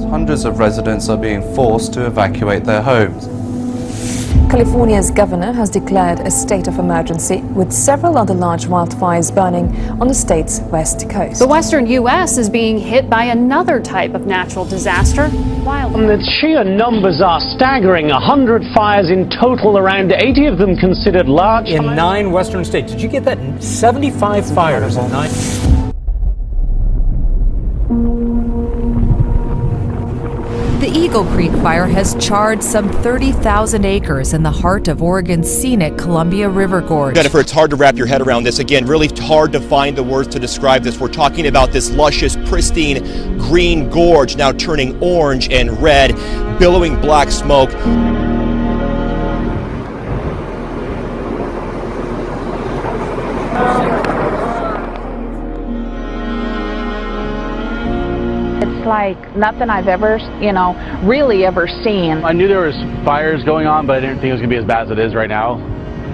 Hundreds of residents are being forced to evacuate their homes. California's governor has declared a state of emergency with several other large wildfires burning on the state's west coast. The western U.S. is being hit by another type of natural disaster, wildfire. The sheer numbers are staggering. 100 fires in total, around 80 of them considered large. In 9 western states. Did you get that? 75 fires in 9. The Eagle Creek fire has charred some 30,000 acres in the heart of Oregon's scenic Columbia River Gorge. Jennifer, it's hard to wrap your head around this. Again, really hard to find the words to describe this. We're talking about this luscious, pristine green gorge now turning orange and red, billowing black smoke. It's like nothing I've ever, really ever seen. I knew there was fires going on, but I didn't think it was going to be as bad as it is right now.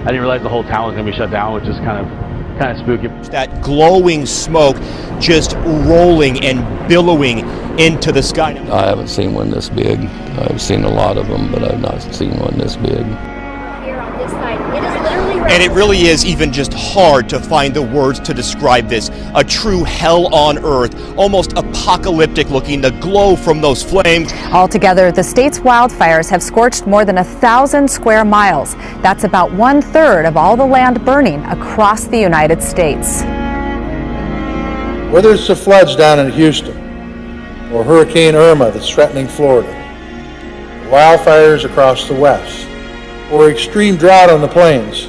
I didn't realize the whole town was going to be shut down, which is kind of spooky. That glowing smoke just rolling and billowing into the sky. I haven't seen one this big. I've seen a lot of them, but I've not seen one this big. And it really is even just hard to find the words to describe this. A true hell on earth, almost apocalyptic looking, the glow from those flames. Altogether, the state's wildfires have scorched more than 1,000 square miles. That's about 1/3 of all the land burning across the United States. Whether it's the floods down in Houston or Hurricane Irma that's threatening Florida, wildfires across the west, or extreme drought on the plains,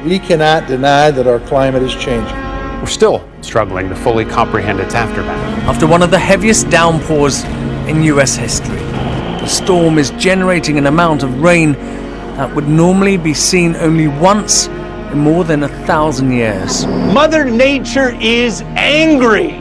we cannot deny that our climate is changing. We're still struggling to fully comprehend its aftermath. After one of the heaviest downpours in U.S. history, the storm is generating an amount of rain that would normally be seen only once in more than 1,000 years. Mother Nature is angry.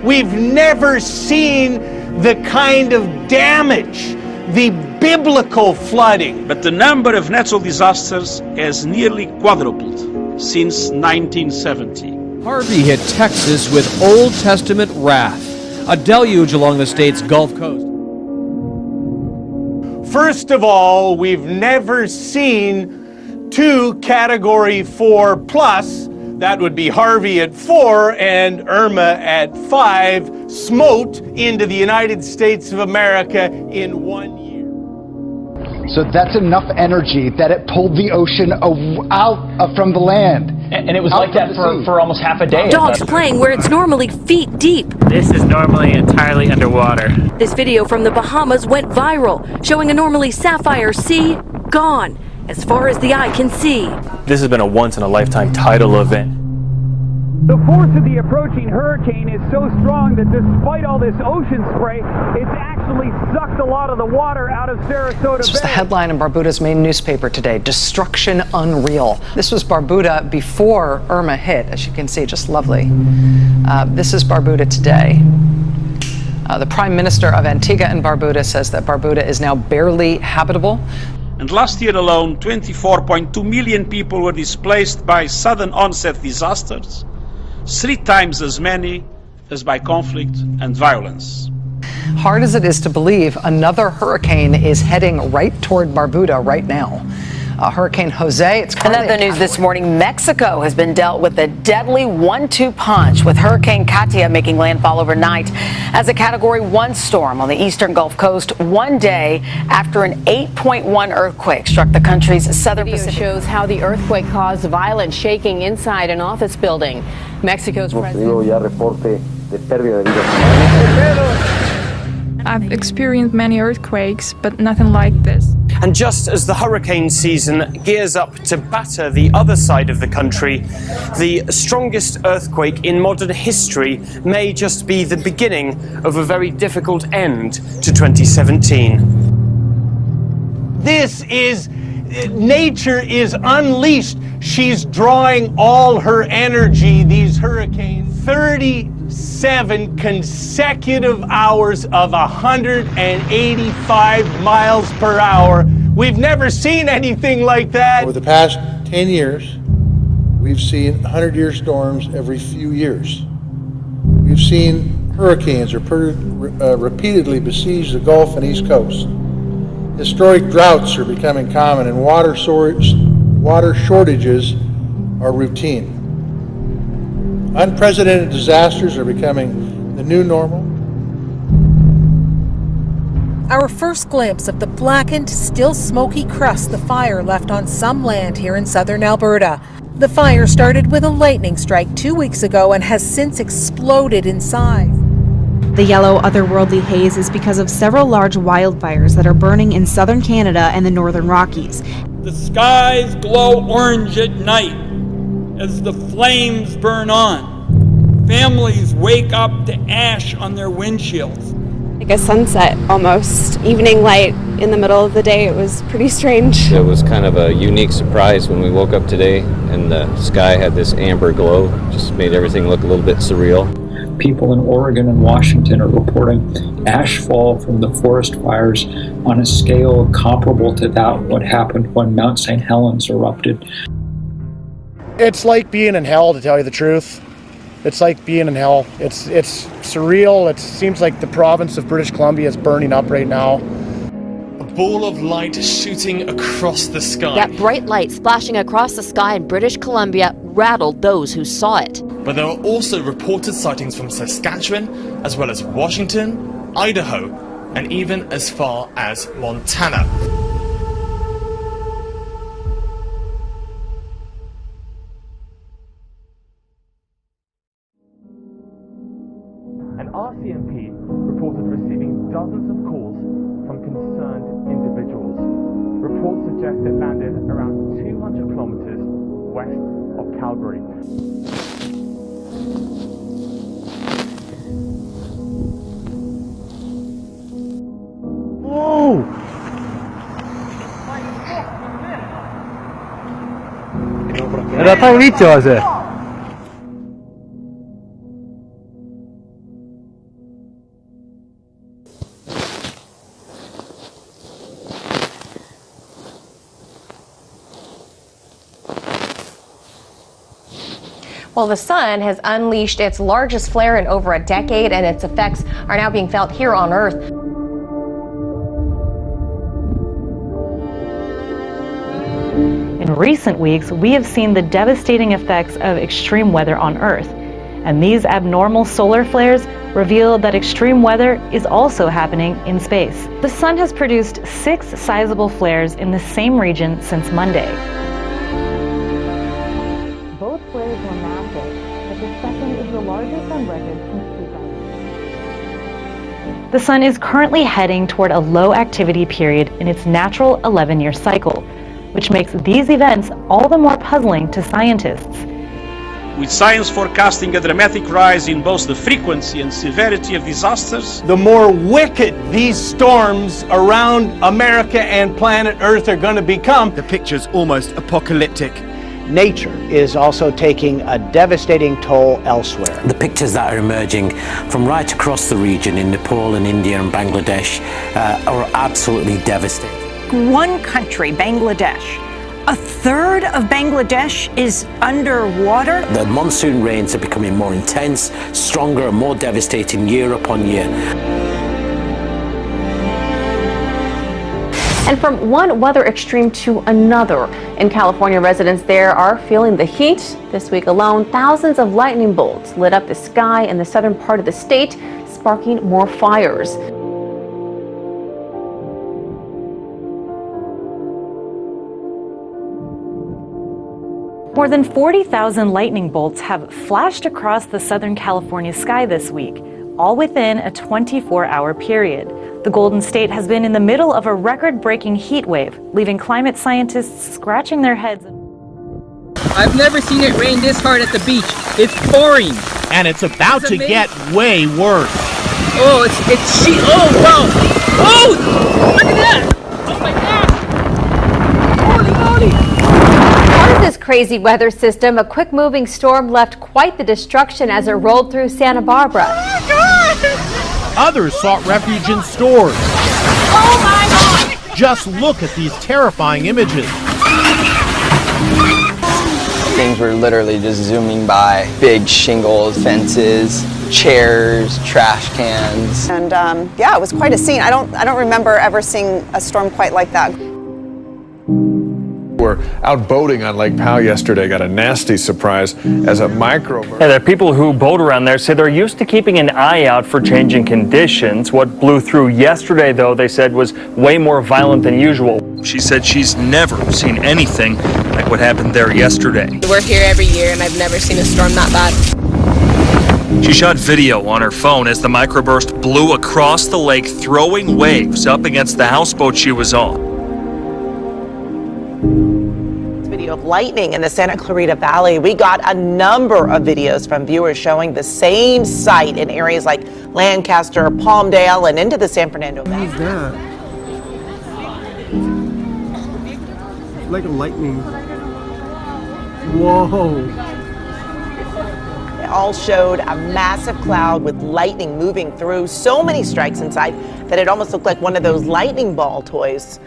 We've never seen the kind of damage, the biblical flooding. But the number of natural disasters has nearly quadrupled since 1970. Harvey hit Texas with Old Testament wrath, a deluge along the state's Gulf Coast. First of all, we've never seen 2 Category 4 plus, that would be Harvey at 4 and Irma at 5, smote into the United States of America in 1 year. So that's enough energy that it pulled the ocean out from the land. And it was like that for almost half a day. Dogs playing where it's normally feet deep. This is normally entirely underwater. This video from the Bahamas went viral, showing a normally sapphire sea gone, as far as the eye can see. This has been a once-in-a-lifetime tidal event. The force of the approaching hurricane is so strong that despite all this ocean spray, it's actually sucked a lot of the water out of Sarasota This was the Bay. headline in Barbuda's main newspaper today, Destruction Unreal. This was Barbuda before Irma hit, as you can see, just lovely. This is Barbuda today. The Prime Minister of Antigua and Barbuda says that Barbuda is now barely habitable. And last year alone, 24.2 million people were displaced by sudden onset disasters, 3 times as many as by conflict and violence. Hard as it is to believe, another hurricane is heading right toward Barbuda right now. Hurricane Jose. It's another news this morning. Mexico has been dealt with a deadly 1-2 punch, with Hurricane Katia making landfall overnight as a Category 1 storm on the eastern Gulf Coast, 1 day after an 8.1 earthquake struck the country's southern Pacific. Video shows how the earthquake caused violent shaking inside an office building. Mexico's president. I've experienced many earthquakes, but nothing like this. And just as the hurricane season gears up to batter the other side of the country, the strongest earthquake in modern history may just be the beginning of a very difficult end to 2017. Nature is unleashed. She's drawing all her energy, these hurricanes. 37 consecutive hours of 185 miles per hour. We've never seen anything like that. Over the past 10 years, We've seen 100-year storms every few years. We've seen hurricanes repeatedly besiege the Gulf and East Coast. Historic droughts are becoming common, and water shortages are routine. Unprecedented disasters are becoming the new normal. Our first glimpse of the blackened, still smoky crust the fire left on some land here in southern Alberta. The fire started with a lightning strike 2 weeks ago and has since exploded in size. The yellow, otherworldly haze is because of several large wildfires that are burning in southern Canada and the northern Rockies. The skies glow orange at night as the flames burn on. Families wake up to ash on their windshields. Like a sunset almost, evening light in the middle of the day. It was pretty strange. It was kind of a unique surprise when we woke up today and the sky had this amber glow. Just made everything look a little bit surreal. People in Oregon and Washington are reporting ash fall from the forest fires on a scale comparable to that what happened when Mount St. Helens erupted. It's like being in hell, to tell you the truth. It's like being in hell. It's surreal. It seems like the province of British Columbia is burning up right now. A ball of light shooting across the sky. That bright light splashing across the sky in British Columbia rattled those who saw it. But there are also reported sightings from Saskatchewan, as well as Washington, Idaho, and even as far as Montana. An RCMP reported receiving dozens of calls from concerned individuals. Reports suggest it landed around 200 kilometers west of Calgary. Whoa! Era para l'inizio, Well, the sun has unleashed its largest flare in over a decade, and its effects are now being felt here on Earth. In recent weeks, we have seen the devastating effects of extreme weather on Earth. And these abnormal solar flares reveal that extreme weather is also happening in space. The sun has produced 6 sizable flares in the same region since Monday. Both flares were massive, but the second is the largest on record since 2000. The sun is currently heading toward a low activity period in its natural 11-year cycle, which makes these events all the more puzzling to scientists. With science forecasting a dramatic rise in both the frequency and severity of disasters, the more wicked these storms around America and planet Earth are going to become. The picture's almost apocalyptic. Nature is also taking a devastating toll elsewhere. The pictures that are emerging from right across the region in Nepal and India and Bangladesh are absolutely devastating. One country, Bangladesh, a third of Bangladesh is underwater. The monsoon rains are becoming more intense, stronger and more devastating year upon year. And from one weather extreme to another, in California, residents there are feeling the heat. This week alone, thousands of lightning bolts lit up the sky in the southern part of the state, sparking more fires. More than 40,000 lightning bolts have flashed across the Southern California sky this week, all within a 24-hour period. The Golden State has been in the middle of a record-breaking heat wave, leaving climate scientists scratching their heads. I've never seen it rain this hard at the beach. It's pouring. And it's about to get way worse. Oh, it's sheet. Oh, wow. Oh, look at that. Oh my God. Holy moly. Part of this crazy weather system, a quick-moving storm left quite the destruction as it rolled through Santa Barbara. Oh my God. Others sought refuge in stores. Oh my God! Just look at these terrifying images. Things were literally just zooming by. Big shingles, fences, chairs, trash cans. And yeah, it was quite a scene. I don't remember ever seeing a storm quite like that. We're out boating on Lake Powell yesterday, got a nasty surprise as a microburst. Yeah, the people who boat around there say they're used to keeping an eye out for changing conditions. What blew through yesterday, though, they said was way more violent than usual. She said she's never seen anything like what happened there yesterday. We're here every year and I've never seen a storm that bad. She shot video on her phone as the microburst blew across the lake, throwing waves up against the houseboat she was on. Video of lightning in the Santa Clarita Valley. We got a number of videos from viewers showing the same sight in areas like Lancaster, Palmdale, and into the San Fernando Valley. What is that? It's like a lightning. Whoa. They all showed a massive cloud with lightning moving through. So many strikes inside that it almost looked like one of those lightning ball toys.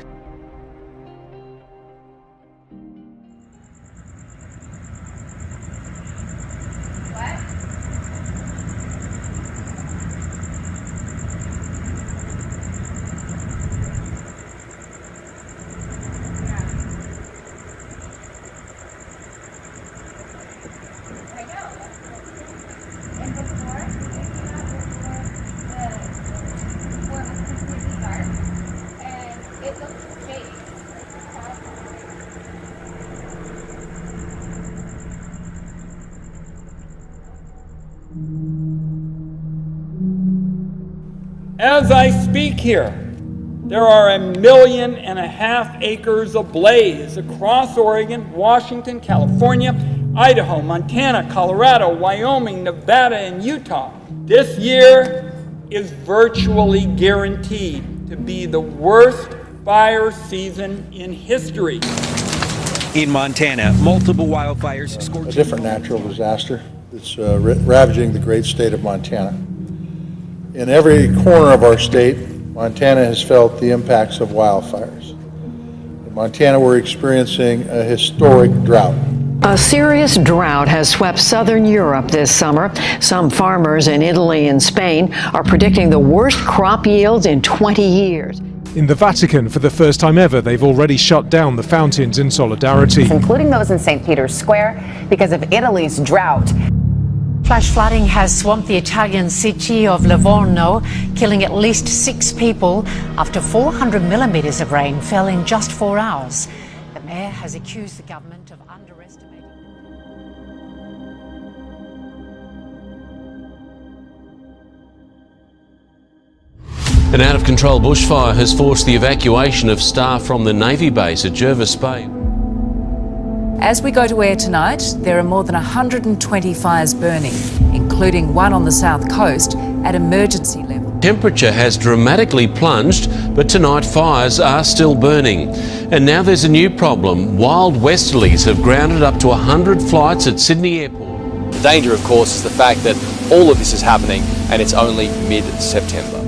As I speak here, there are 1.5 million acres ablaze across Oregon, Washington, California, Idaho, Montana, Colorado, Wyoming, Nevada, and Utah. This year is virtually guaranteed to be the worst fire season in history. In Montana, multiple wildfires scorched. A different natural disaster that's ravaging the great state of Montana. In every corner of our state, Montana has felt the impacts of wildfires. In Montana, we're experiencing a historic drought. A serious drought has swept southern Europe this summer. Some farmers in Italy and Spain are predicting the worst crop yields in 20 years. In the Vatican, for the first time ever, they've already shut down the fountains in solidarity. Including those in St. Peter's Square because of Italy's drought. Flash flooding has swamped the Italian city of Livorno, killing at least 6 people after 400 millimeters of rain fell in just 4 hours. The mayor has accused the government of underestimating. An out-of-control bushfire has forced the evacuation of staff from the Navy base at Jervis Bay. As we go to air tonight, there are more than 120 fires burning, including one on the south coast at emergency level. Temperature has dramatically plunged, but tonight fires are still burning. And now there's a new problem. Wild westerlies have grounded up to 100 flights at Sydney Airport. The danger, of course, is the fact that all of this is happening and it's only mid-September.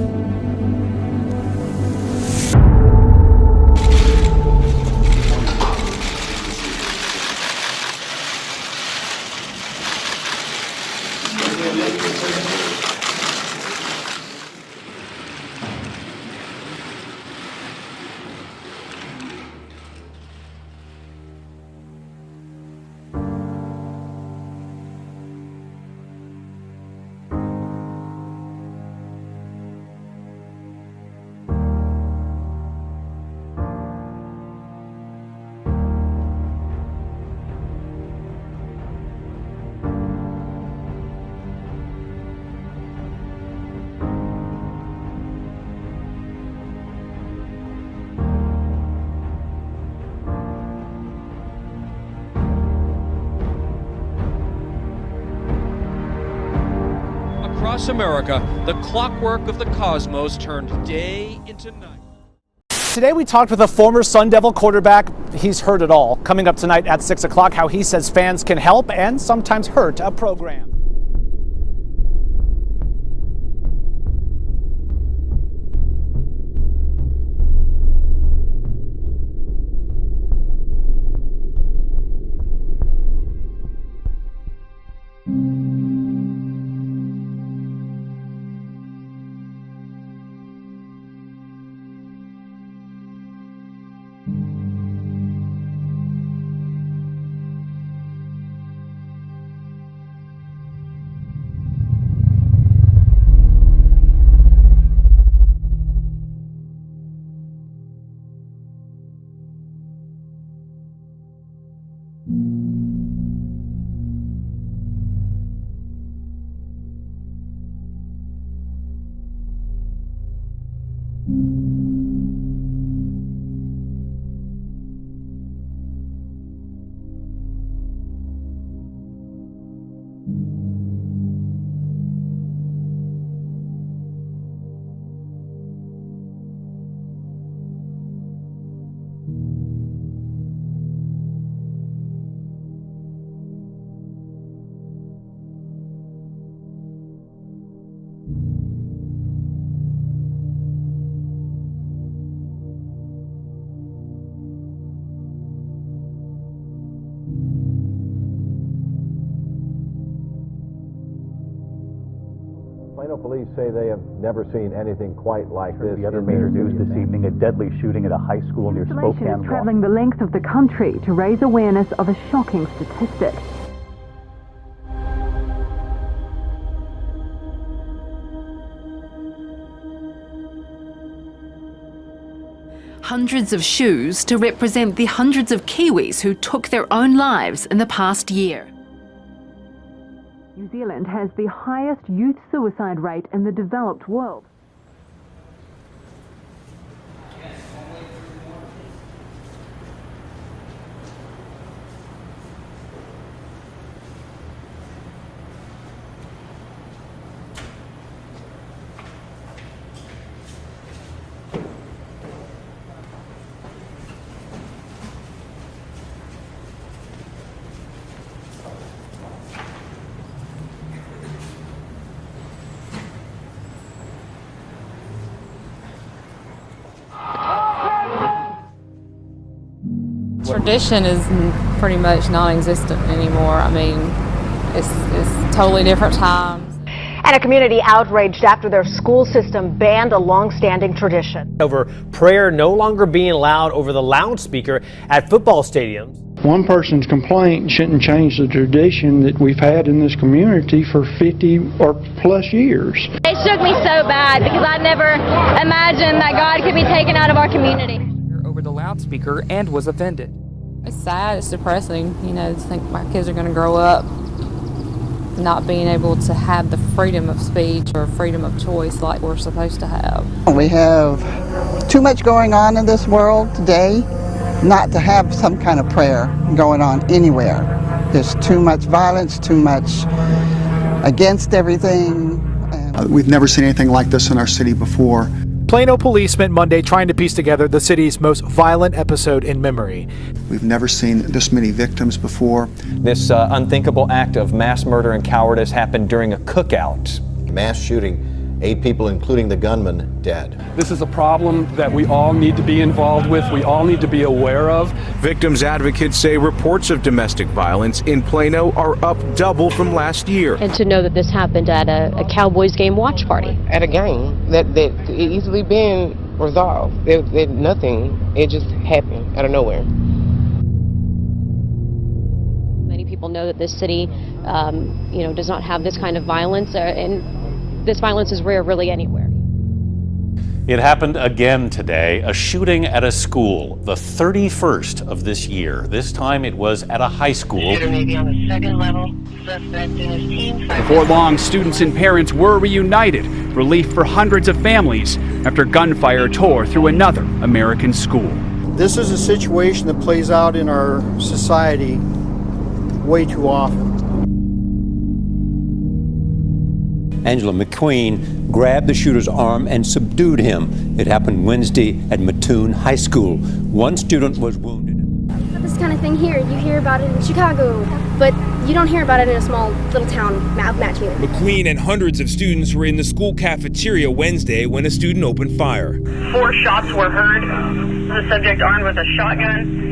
Across America, the clockwork of the cosmos turned day into night. Today we talked with a former Sun Devil quarterback. He's heard it all. Coming up tonight at 6 o'clock, how he says fans can help and sometimes hurt a program. Plano police say they have never seen anything quite like this. The other major news this evening, a deadly shooting at a high school near Spokane. Traveling the length of the country to raise awareness of a shocking statistic. Hundreds of shoes to represent the hundreds of Kiwis who took their own lives in the past year. New Zealand has the highest youth suicide rate in the developed world. Tradition is pretty much non-existent anymore. I mean, it's totally different times. And a community outraged after their school system banned a long-standing tradition. Over prayer no longer being allowed over the loudspeaker at football stadiums. One person's complaint shouldn't change the tradition that we've had in this community for 50 or plus years. It shook me so bad because I never imagined that God could be taken out of our community. Over the loudspeaker and was offended. It's sad, it's depressing, you know, to think my kids are going to grow up not being able to have the freedom of speech or freedom of choice like we're supposed to have. We have too much going on in this world today not to have some kind of prayer going on anywhere. There's too much violence, too much against everything. We've never seen anything like this in our city before. Plano police spent Monday trying to piece together the city's most violent episode in memory. We've never seen this many victims before. This unthinkable act of mass murder and cowardice happened during a cookout. Mass shooting, 8 people, including the gunman, dead. This is a problem that we all need to be involved with, we all need to be aware of. Victims advocates say reports of domestic violence in Plano are up double from last year. And to know that this happened at a Cowboys game watch party. At a game that could easily been resolved. Nothing, it just happened out of nowhere. Many people know that this city, does not have this kind of violence, and this violence is rare really anywhere. It happened again today, a shooting at a school, the 31st of this year. This time it was at a high school. Maybe on the second level, suspect and his team. Before long, students and parents were reunited, relief for hundreds of families after gunfire tore through another American school. This is a situation that plays out in our society way too often. Angela McQueen grabbed the shooter's arm and subdued him. It happened Wednesday at Mattoon High School. One student was wounded. This kind of thing here, you hear about it in Chicago, but you don't hear about it in a small little town, Mattoon. McQueen and hundreds of students were in the school cafeteria Wednesday when a student opened fire. 4 shots were heard. The subject armed with a shotgun